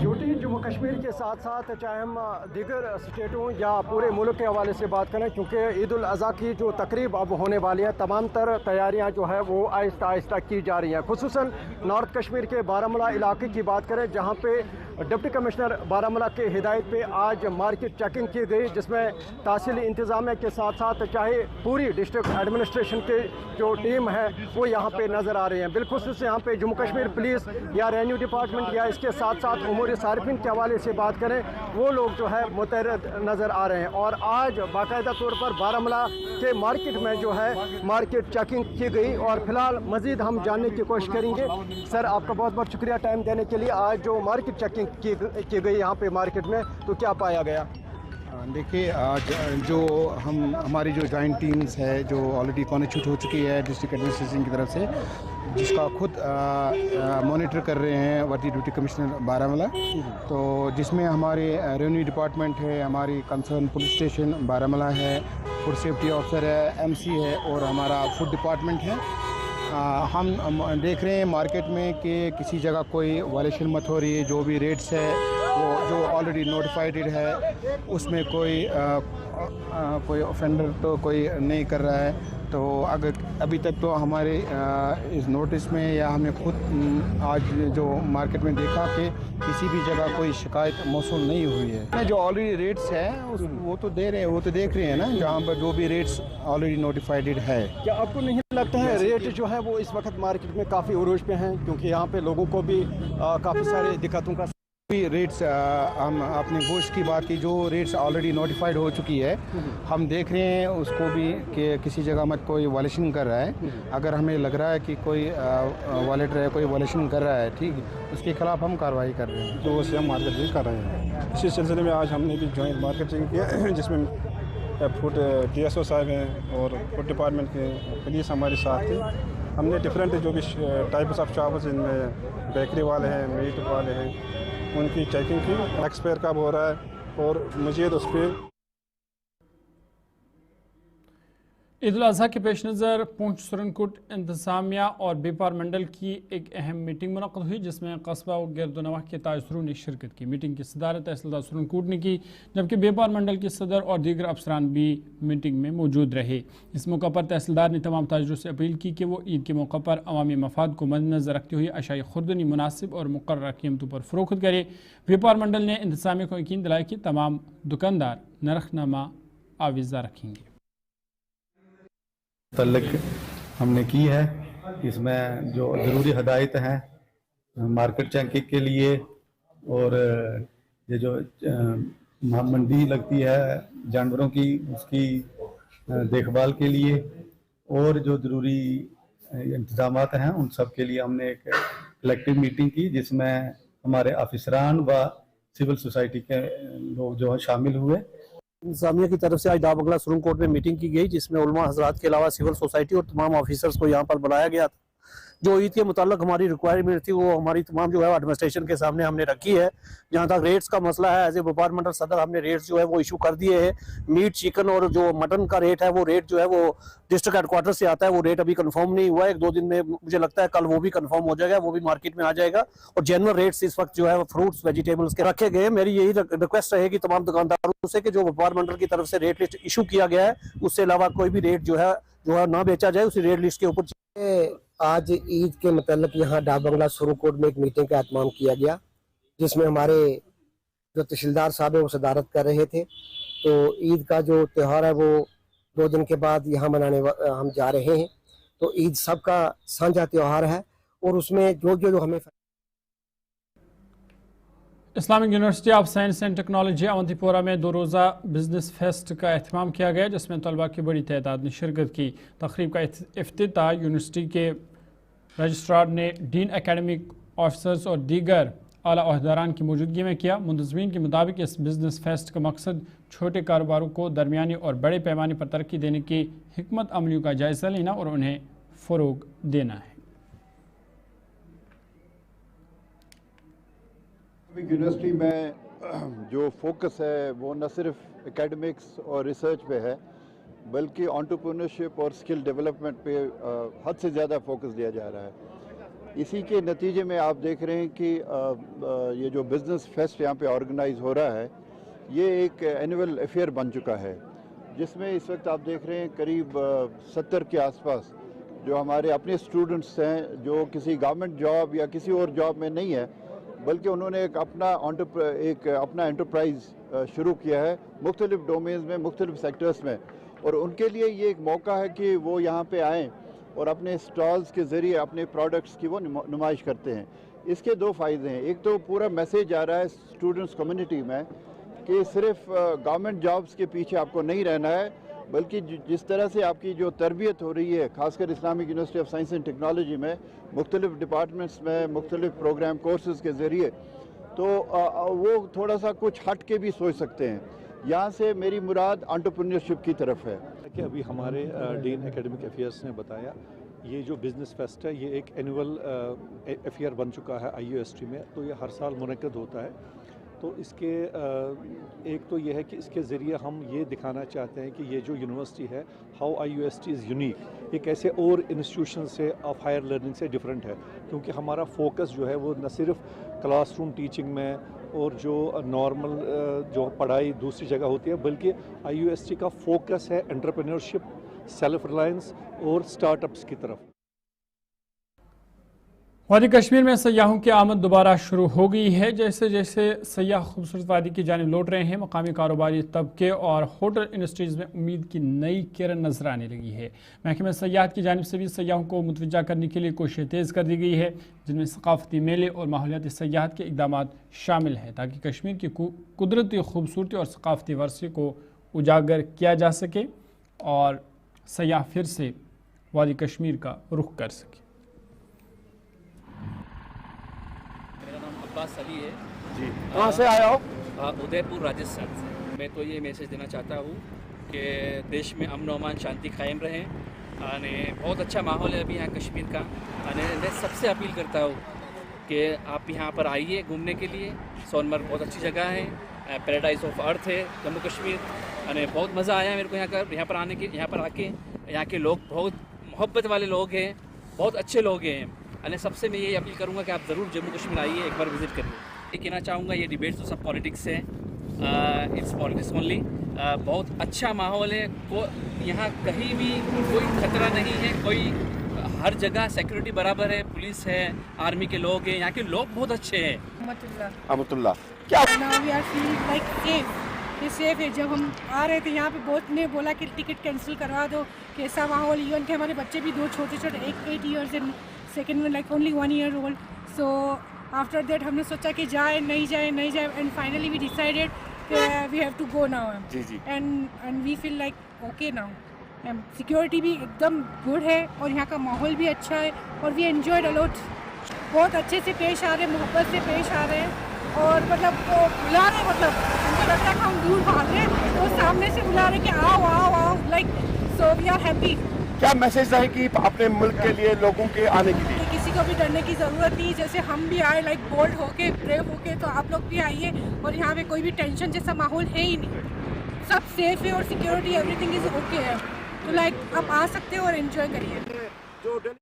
ड्यूटी जम्मू कश्मीर के साथ साथ चाहे हम दीगर स्टेटों या पूरे मुल्क के हवाले से बात करें, क्योंकि ईद उल अज़हा की जो तकरीब अब होने वाली है, तमाम तर तैयारियां जो है वो आहिस्ता आहिस्ता की जा रही हैं। खुसूसन नॉर्थ कश्मीर के बारामूला इलाके की बात करें, जहां पे डिप्टी कमिश्नर बारामूला के हिदायत पे आज मार्केट चेकिंग की गई, जिसमें तहसीली इंतज़ामिया के साथ साथ चाहे पूरी डिस्ट्रिक्ट एडमिनिस्ट्रेशन के जो टीम है वो यहाँ पे नज़र आ रही हैं। बिलखुसूस यहाँ पे जम्मू कश्मीर पुलिस या रेवेन्यू डिपार्टमेंट या इसके साथ साथ उमूर सारिफिन के हवाले से बात करें, वो लोग जो है मुतहर्रिक नज़र आ रहे हैं। और आज बाकायदा तौर पर बारामूला के मार्केट में जो है मार्केट चेकिंग की गई और फिलहाल मज़ीद हम जानने की कोशिश करेंगे। सर, आपका बहुत बहुत शुक्रिया टाइम देने के लिए। आज जो मार्केट चेकिंग की गई यहाँ पे मार्केट में, तो क्या पाया गया? देखिए, आज जो हमारी जो जॉइंट टीम्स है जो ऑलरेडी कॉन्स्टिट्यूट हो चुकी है डिस्ट्रिक्ट एडमिनिस्ट्रेशन की तरफ से, जिसका खुद मॉनिटर कर रहे हैं वर्दी ड्यूटी कमिश्नर बारामूला, तो जिसमें हमारे रेवेन्यू डिपार्टमेंट है, हमारी कंसर्न पुलिस स्टेशन बारामूला है, फूड सेफ्टी ऑफिसर है, एमसी है और हमारा फूड डिपार्टमेंट है। हम देख रहे हैं मार्केट में कि किसी जगह कोई वायलेशन मत हो रही है। जो भी रेट्स है वो जो ऑलरेडी नोटिफाइड है उसमें कोई ऑफेंडर तो कोई नहीं कर रहा है। तो अगर अभी तक तो हमारे इस नोटिस में या हमने खुद आज जो मार्केट में देखा कि किसी भी जगह कोई शिकायत मौसूल नहीं हुई है। जो ऑलरेडी रेट्स है वो तो दे रहे हैं, वो तो देख रहे हैं ना, जहाँ पर जो भी रेट्स ऑलरेडी नोटिफाइड है। क्या आपको नहीं लगता है रेट जो है वो इस वक्त मार्केट में काफ़ी उरूज पे हैं, क्योंकि यहाँ पे लोगों को भी काफ़ी सारी दिक्कतों का रेट्स हम अपने गोश्त की बात की, जो रेट्स ऑलरेडी नोटिफाइड हो चुकी है, हम देख रहे हैं उसको भी कि किसी जगह मत कोई वायलेशन कर रहा है। अगर हमें लग रहा है कि कोई वायलेटर है, कोई वायलेशन कर रहा है, ठीक, उसके खिलाफ हम कार्रवाई कर रहे हैं। तो उससे हम मार्केट भी कर रहे हैं। इसी सिलसिले में आज हमने भी जॉइंट मार्केटिंग किया, जिसमें फूड DSO साहब हैं और फूड डिपार्टमेंट के पुलिस हमारे साथ थी। हमने डिफरेंट जो भी टाइप्स ऑफ शॉप्स, इनमें बेकरी वाले हैं, मीट वाले हैं, उनकी चेकिंग की, एक्सपायर कब हो रहा है और मज़ीद उस पर। ईद उल अज़हा के पेश नज़र पूंछ सुरनकोट इंतज़ामिया और बेपार मंडल की एक अहम मीटिंग मुनक़्क़द हुई, जिसमें कस्बा व गिरदोनवाह के ताजरों ने शिरकत की। मीटिंग की सदारत तहसीलदार सुरनकोट ने की, जबकि बेपार मंडल के सदर और दीगर अफसरान भी मीटिंग में मौजूद रहे। इस मौका पर तहसीलदार ने तमाम ताजरों से अपील की कि वो ईद के मौका पर अवामी मफाद को मद्देनज़र रखते हुए अशाई खुर्दनी मुनासिब और मुक़र्रर कीमतों पर फ़रोख्त करे। बेपार मंडल ने इंतज़ामिया को यकीन दिलाया कि तमाम दुकानदार नरखनामा आविज़ा रखेंगे। तल्लक हमने की है, इसमें जो ज़रूरी हदायत हैं मार्केट चेकिंग के लिए, और ये जो मंडी लगती है जानवरों की, उसकी देखभाल के लिए, और जो ज़रूरी इंतज़ामात हैं उन सब के लिए हमने एक कलेक्टिव मीटिंग की, जिसमें हमारे ऑफिसरान व सिविल सोसाइटी के लोग जो है शामिल हुए। इंतजामिया की तरफ से आज दाबंगला सुरनकोट में मीटिंग की गई, जिसमें उलमा हजरात के अलावा सिविल सोसाइटी और तमाम ऑफिसर्स को यहाँ पर बुलाया गया था। जो ईद के मुताल्लिक हमारी रिक्वायरमेंट थी वो हमारी तमाम जो है एडमिनिस्ट्रेशन के सामने हमने रखी है। जहाँ तक रेट्स का मसला है, एज ए व्यापार मंडल सदर हमने रेट्स जो है वो इशू कर दिए हैं। मीट, चिकन और जो मटन का रेट है वो रेट जो है वो डिस्ट्रिक्ट हेडक्वार्टर से आता है, वो रेट अभी कंफर्म नहीं हुआ है। 1-2 दिन में मुझे लगता है कल वो भी कंफर्म हो जाएगा, वो भी मार्केट में आ जाएगा। और जनरल रेट्स इस वक्त जो है फ्रूट्स वेजिटेबल्स के रखे गए। मेरी यही रिक्वेस्ट रहेगी तमाम दुकानदारों से कि जो व्यापार मंडल की तरफ से रेट लिस्ट इशू किया गया है, उससे अलावा कोई भी रेट जो है ना बेचा जाए, उसी रेट लिस्ट के ऊपर। आज ईद के मतलब यहाँ दाबंगला सुरनकोट में एक मीटिंग का एहतमाम किया गया, जिसमें हमारे जो तहसीलदार साहब है वो सदारत कर रहे थे। तो ईद का जो त्यौहार है वो 2 दिन के बाद यहाँ मनाने हम जा रहे हैं। तो ईद सबका साझा त्यौहार है और उसमें जो हमें Islamic university of science and technology Awantipora में 2 रोज़ा बिजनेस फेस्ट का एहतमाम किया गया, जिसमें तलबा की बड़ी तादाद ने शिरकत की। तकरीब का इफ्तिताह यूनिवर्सिटी के रजिस्ट्रार ने डीन एकेडमिक ऑफिसर्स और दीगर आला अहदेदारान की मौजूदगी में किया। मुंतज़मीन के मुताबिक इस बिज़नेस फेस्ट का मकसद छोटे कारोबारों को दरमियानी और बड़े पैमाने पर तरक्की देने की हिकमत अमलियों का जायज़ा लेना और उन्हें फ़रोग देना है। यूनिवर्सिटी में जो फोकस है वो न सिर्फ एकेडमिक्स और रिसर्च पे है, बल्कि एंटरप्रेन्योरशिप और स्किल डेवलपमेंट पे हद से ज़्यादा फोकस दिया जा रहा है। इसी के नतीजे में आप देख रहे हैं कि ये जो बिज़नेस फेस्ट यहाँ पे ऑर्गेनाइज हो रहा है, ये एक एनुअल अफेयर बन चुका है, जिसमें इस वक्त आप देख रहे हैं करीब 70 के आसपास जो हमारे अपने स्टूडेंट्स हैं, जो किसी गवर्नमेंट जॉब या किसी और जॉब में नहीं है, बल्कि उन्होंने एक अपना एंटरप्राइज शुरू किया है मुख्तलिफ डोमेन्स में, मुख्तलिफ सेक्टर्स में, और उनके लिए ये एक मौका है कि वो यहाँ पे आएँ और अपने स्टॉल्स के ज़रिए अपने प्रोडक्ट्स की वो नुमाइश करते हैं। इसके दो फ़ायदे हैं। एक तो पूरा मैसेज आ रहा है स्टूडेंट्स कम्युनिटी में कि सिर्फ गवर्नमेंट जॉब्स के पीछे आपको नहीं रहना है, बल्कि जिस तरह से आपकी जो तरबियत हो रही है, खासकर Islamic university of science and technology में, मुख्तलिफ डिपार्टमेंट्स में, मुख्तलिफ प्रोग्राम कोर्सेज़ के ज़रिए, तो वो थोड़ा सा कुछ हट के भी सोच सकते हैं। यहाँ से मेरी मुराद एंटरप्रेन्योरशिप की तरफ है कि अभी हमारे डीन एकेडमिक अफेयर्स ने बताया, ये जो बिज़नेस फेस्ट है ये एक एनुअल अफेयर बन चुका है IUST में, तो ये हर साल मुनक्कद होता है। तो इसके एक तो ये है कि इसके ज़रिए हम ये दिखाना चाहते हैं कि ये जो यूनिवर्सिटी है, हाउ IUST इज़ यूनिक, ये कैसे और इंस्टीट्यूशन से ऑफ हायर लर्निंग से डिफरेंट है, क्योंकि हमारा फोकस जो है वो न सिर्फ क्लासरूम टीचिंग में और जो नॉर्मल जो पढ़ाई दूसरी जगह होती है, बल्कि IUST का फोकस है एंटरप्रेन्योरशिप, सेल्फ रिलायंस और स्टार्टअप्स की तरफ। वादी कश्मीर में सयाहों की आमद दोबारा शुरू हो गई है। जैसे जैसे सयाह खूबसूरत वादी की जानिब लौट रहे हैं, मकामी कारोबारी तबके और होटल इंडस्ट्रीज़ में उम्मीद की नई किरण नजर आने लगी है। महकमे सयाहत की जानिब से भी सयाहों को मुतवज्जा करने के लिए कोशिशें तेज़ कर दी गई है, जिनमें सकाफती मेले और माहौलियाती सयाहत के इकदाम शामिल हैं, ताकि कश्मीर की कुदरती खूबसूरती और सकाफती वर्से को उजागर किया जा सके और सयाह फिर से वादी कश्मीर का रुख कर सके। अब्बास अली है जी। कहाँ से आया हो? उदयपुर राजस्थान से। मैं तो ये मैसेज देना चाहता हूँ कि देश में अमन अमान शांति कायम रहे। बहुत अच्छा माहौल है अभी यहाँ कश्मीर का। मैं सबसे अपील करता हूँ कि आप यहाँ पर आइए घूमने के लिए। सोनमर्ग बहुत अच्छी जगह है, पैराडाइज ऑफ अर्थ है जम्मू कश्मीर। बहुत मज़ा आया मेरे को यहाँ पर आके। यहाँ के लोग बहुत मोहब्बत वाले लोग हैं, बहुत अच्छे लोग हैं। सबसे मैं ये अपील करूँगा कि आप ज़रूर जम्मू कश्मीर आइए, एक बार विज़िट करिए। ये कहना चाहूँगा, ये डिबेट्स तो सब पॉलिटिक्स है, इट्स पॉलिटिक्स ओनली। बहुत अच्छा माहौल है, यहाँ कहीं भी कोई खतरा नहीं है, हर जगह सिक्योरिटी बराबर है, पुलिस है, आर्मी के लोग हैं, यहाँ के लोग बहुत अच्छे हैं। अहमदुल्लाह क्या सेफ है। जब हम आ रहे थे यहाँ पे बहुत ने बोला कि टिकट कैंसिल करवा दो, कैसा माहौल। इवन के हमारे बच्चे भी दो छोटे छोटे, एक 8 years एंड सेकेंड में like only 1 year old। So after that हमने सोचा कि जाए नहीं जाए and finally we decided we have to go now and we feel like okay now. Security भी एकदम गुड है और यहाँ का माहौल भी अच्छा है और वी एंजॉयड अ लॉट। बहुत अच्छे से पेश आ रहे हैं, मोहब्बत से पेश आ रहे हैं और मतलब वो बुला रहे, मतलब उनको लगता है कि हम दूर भाग रहे हैं तो सामने से बुला रहे कि आओ आओ आओ, like so we are happy. क्या मैसेज है कि अपने मुल्क के लिए लोगों के आने के लिए? किसी को भी डरने की ज़रूरत नहीं, जैसे हम भी आए लाइक बोल्ड होके, ब्रेव होके, तो आप लोग भी आइए। और यहाँ पे कोई भी टेंशन जैसा माहौल है ही नहीं, सब सेफ है और सिक्योरिटी एवरीथिंग इज ओके है। तो लाइक आप आ सकते हो और एंजॉय करिए।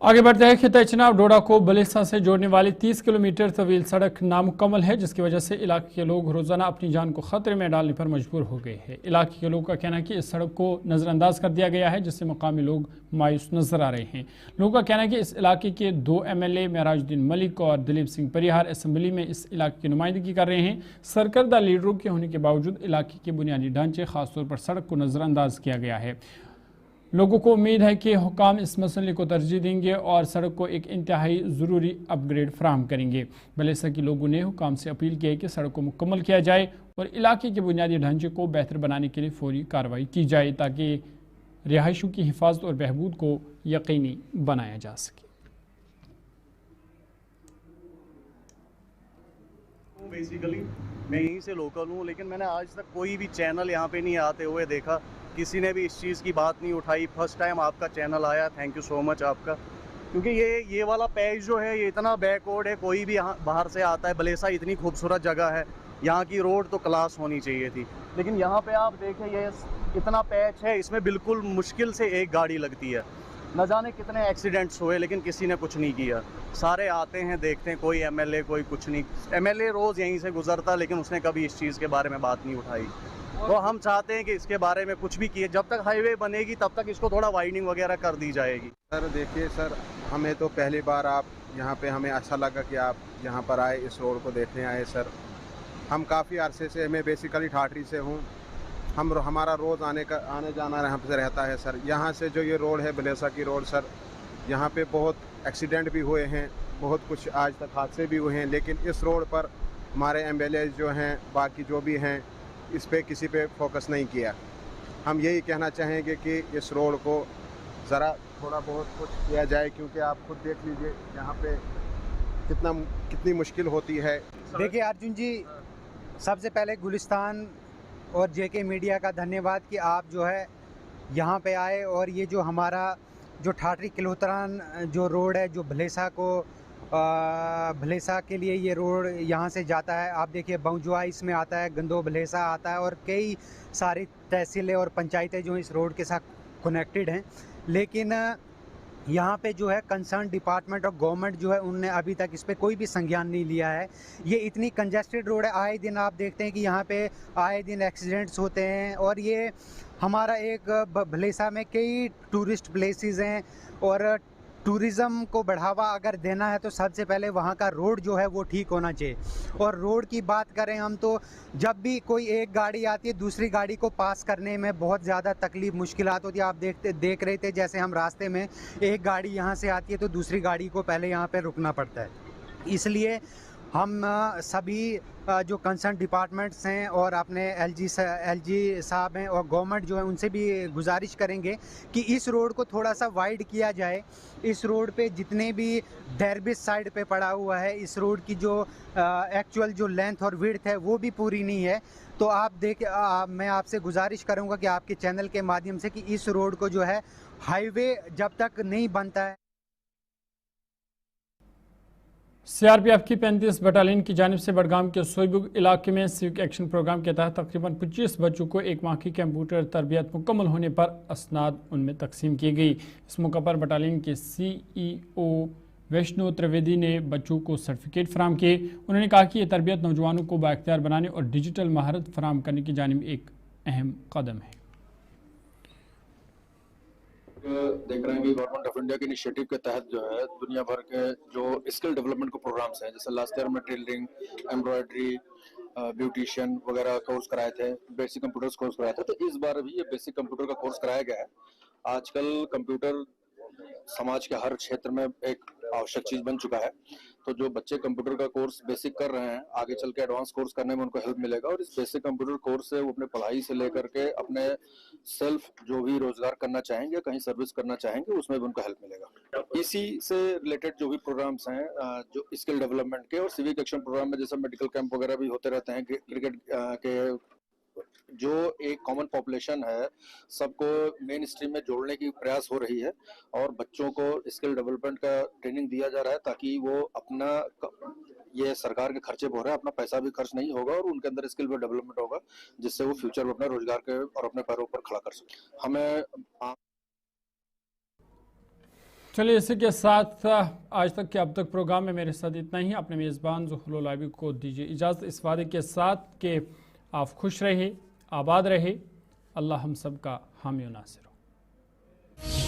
आगे बढ़ते हैं। खिता चनाब डोडा को बलेसा से जोड़ने वाली 30 किलोमीटर तवील सड़क नामुकम्मल है, जिसकी वजह से इलाके के लोग रोज़ाना अपनी जान को ख़तरे में डालने पर मजबूर हो गए हैं। इलाके के लोगों का कहना है कि इस सड़क को नज़रअंदाज कर दिया गया है, जिससे मकामी लोग मायूस नजर आ रहे हैं। लोगों का कहना है कि इस इलाके के 2 MLA मेराजुद्दीन मलिक और दिलीप सिंह परिहार असम्बली में इस इलाके की नुमाइंदगी कर रहे हैं। सरकर्दा लीडरों के होने के बावजूद इलाके के बुनियादी ढांचे, खासतौर पर सड़क को नज़रअंदाज किया गया है। लोगों को उम्मीद है कि हुकाम इस मसले को तरजीह देंगे और सड़क को एक इंतहाई ज़रूरी अपग्रेड फराहम करेंगे। बलेसा के लोगों ने हुकाम से अपील की है कि सड़क को मुकम्मल किया जाए और इलाके के बुनियादी ढांचे को बेहतर बनाने के लिए फौरी कार्रवाई की जाए ताकि रिहायशों की हिफाजत और बहबूद को यकीनी बनाया जा सके। बेसिकली मैं यहीं से लोकल हूँ, लेकिन मैंने आज तक कोई भी चैनल यहाँ पे नहीं आते हुए देखा, किसी ने भी इस चीज़ की बात नहीं उठाई। फर्स्ट टाइम आपका चैनल आया, थैंक यू सो मच आपका, क्योंकि ये वाला पैच जो है ये इतना बैकवर्ड है। कोई भी यहाँ बाहर से आता है, बलेसा इतनी खूबसूरत जगह है, यहाँ की रोड तो क्लास होनी चाहिए थी, लेकिन यहाँ पे आप देखें ये इतना पैच है, इसमें बिल्कुल मुश्किल से एक गाड़ी लगती है। न जाने कितने एक्सीडेंट्स हुए, लेकिन किसी ने कुछ नहीं किया। सारे आते हैं, देखते हैं, कोई एमएलए कोई कुछ नहीं। एमएलए रोज़ यहीं से गुजरता, लेकिन उसने कभी इस चीज़ के बारे में बात नहीं उठाई। तो हम चाहते हैं कि इसके बारे में कुछ भी किए, जब तक हाईवे बनेगी तब तक इसको थोड़ा वाइडनिंग वगैरह कर दी जाएगी। सर देखिए सर, हमें तो पहली बार आप यहाँ पे, हमें अच्छा लगा कि आप यहाँ पर आए, इस रोड को देखने आए सर। हम काफ़ी अरसे से, मैं बेसिकली ठाठरी से हूँ, हमारा रोज़ आने जाना यहाँ से रहता है सर। यहाँ से जो ये रोड है बलेसा की रोड सर, यहाँ पे बहुत एक्सीडेंट भी हुए हैं, बहुत कुछ आज तक हादसे भी हुए हैं, लेकिन इस रोड पर हमारे एमएलए जो हैं, बाकी जो भी हैं, इस पे किसी पे फोकस नहीं किया। हम यही कहना चाहेंगे कि इस रोड को ज़रा थोड़ा बहुत कुछ किया जाए, क्योंकि आप खुद देख लीजिए यहाँ पे कितनी मुश्किल होती है। देखिए अर्जुन जी, सबसे पहले गुलिस्तान और जेके मीडिया का धन्यवाद कि आप जो है यहाँ पे आए, और ये जो हमारा जो ठाठरी किलोतरान जो रोड है, जो भलेसा के लिए ये रोड यहाँ से जाता है। आप देखिए बंजुआ इसमें आता है, गंदो भलेसा आता है, और कई सारी तहसीलें और पंचायतें जो इस रोड के साथ कनेक्टेड हैं, लेकिन यहाँ पे जो है कंसर्न डिपार्टमेंट और गवर्नमेंट जो है उनने अभी तक इस पे कोई भी संज्ञान नहीं लिया है। ये इतनी कंजेस्टेड रोड है, आए दिन आप देखते हैं कि यहाँ पे आए दिन एक्सीडेंट्स होते हैं, और ये हमारा एक भलेसा में कई टूरिस्ट प्लेसेस हैं, और टूरिज़्म को बढ़ावा अगर देना है तो सबसे पहले वहाँ का रोड जो है वो ठीक होना चाहिए। और रोड की बात करें हम, तो जब भी कोई एक गाड़ी आती है, दूसरी गाड़ी को पास करने में बहुत ज़्यादा तकलीफ मुश्किलात होती है। आप देख रहे थे, जैसे हम रास्ते में एक गाड़ी यहाँ से आती है तो दूसरी गाड़ी को पहले यहाँ पे रुकना पड़ता है। इसलिए हम सभी जो कंसर्न डिपार्टमेंट्स हैं और अपने एलजी साहब हैं और गवर्नमेंट जो है उनसे भी गुजारिश करेंगे कि इस रोड को थोड़ा सा वाइड किया जाए। इस रोड पे जितने भी डेरबिस साइड पे पड़ा हुआ है, इस रोड की जो एक्चुअल जो लेंथ और विड्थ है वो भी पूरी नहीं है। तो मैं आपसे गुजारिश करूँगा कि आपके चैनल के माध्यम से कि इस रोड को जो है हाईवे जब तक नहीं बनता है। सीआरपीएफ की 35 बटालियन की जानिब से बडगाम के सोईबुग इलाके में सिविक एक्शन प्रोग्राम के तहत तकरीबन 25 बच्चों को एक माह की कंप्यूटर तरबियत मुकम्मल होने पर असनाद उनमें तकसीम की गई। इस मौके पर बटालियन के CEO वैष्णो त्रिवेदी ने बच्चों को सर्टिफिकेट फराम किए। उन्होंने कहा कि यह तरबियत नौजवानों को बाइख्तियार बनाने और डिजिटल महारत फराम करने की जानिब एक अहम कदम है। देख रहे हैं कि गवर्नमेंट ऑफ इंडिया के इनिशिएटिव के तहत जो है दुनिया भर के जो स्किल डेवलपमेंट के प्रोग्राम्स हैं, जैसे लास्ट ईयर में टेलरिंग, एम्ब्रॉयडरी, ब्यूटिशियन वगैरह कोर्स कराए थे, बेसिक कंप्यूटर्स कोर्स कराए थे, तो इस बार भी ये बेसिक कंप्यूटर का कोर्स कराया गया है। आजकल कंप्यूटर समाज के हर क्षेत्र में एक आवश्यक चीज बन चुका है, तो जो बच्चे कंप्यूटर का कोर्स बेसिक कर रहे हैं, आगे चल के एडवांस कोर्स करने में उनको हेल्प मिलेगा, और इस बेसिक कंप्यूटर कोर्स से वो अपने पढ़ाई से लेकर के अपने सेल्फ जो भी रोजगार करना चाहेंगे, कहीं सर्विस करना चाहेंगे, उसमें भी उनको हेल्प मिलेगा। इसी से रिलेटेड जो भी प्रोग्राम्स हैं जो स्किल डेवलपमेंट के और सिविक एक्शन प्रोग्राम में, जैसे मेडिकल कैंप वगैरह भी होते रहते हैं, क्रिकेट के जो एक कॉमन पॉपुलेशन है सबको मेन स्ट्रीम में जोड़ने की प्रयास हो रही है, और बच्चों को स्किल डेवलपमेंट का ट्रेनिंग दिया जा रहा है ताकि वो अपना, ये सरकार के खर्चे हो रहे हैं, अपना पैसा भी खर्च नहीं होगा और उनके अंदर स्किल भी डेवलपमेंट होगा, जिससे वो फ्यूचर में अपने रोजगार के और अपने पैरों पर खड़ा कर सके। हमें चलिए इसी के साथ आज तक के अब तक प्रोग्राम में मेरे साथ इतना ही। अपने मेज़बान ज़ुहरुल लाइबी को दीजिए इजाज़त, इस वादे के साथ कि आप खुश रहे, आबाद रहे। अल्लाह हम सब का हामी और नासिर हो।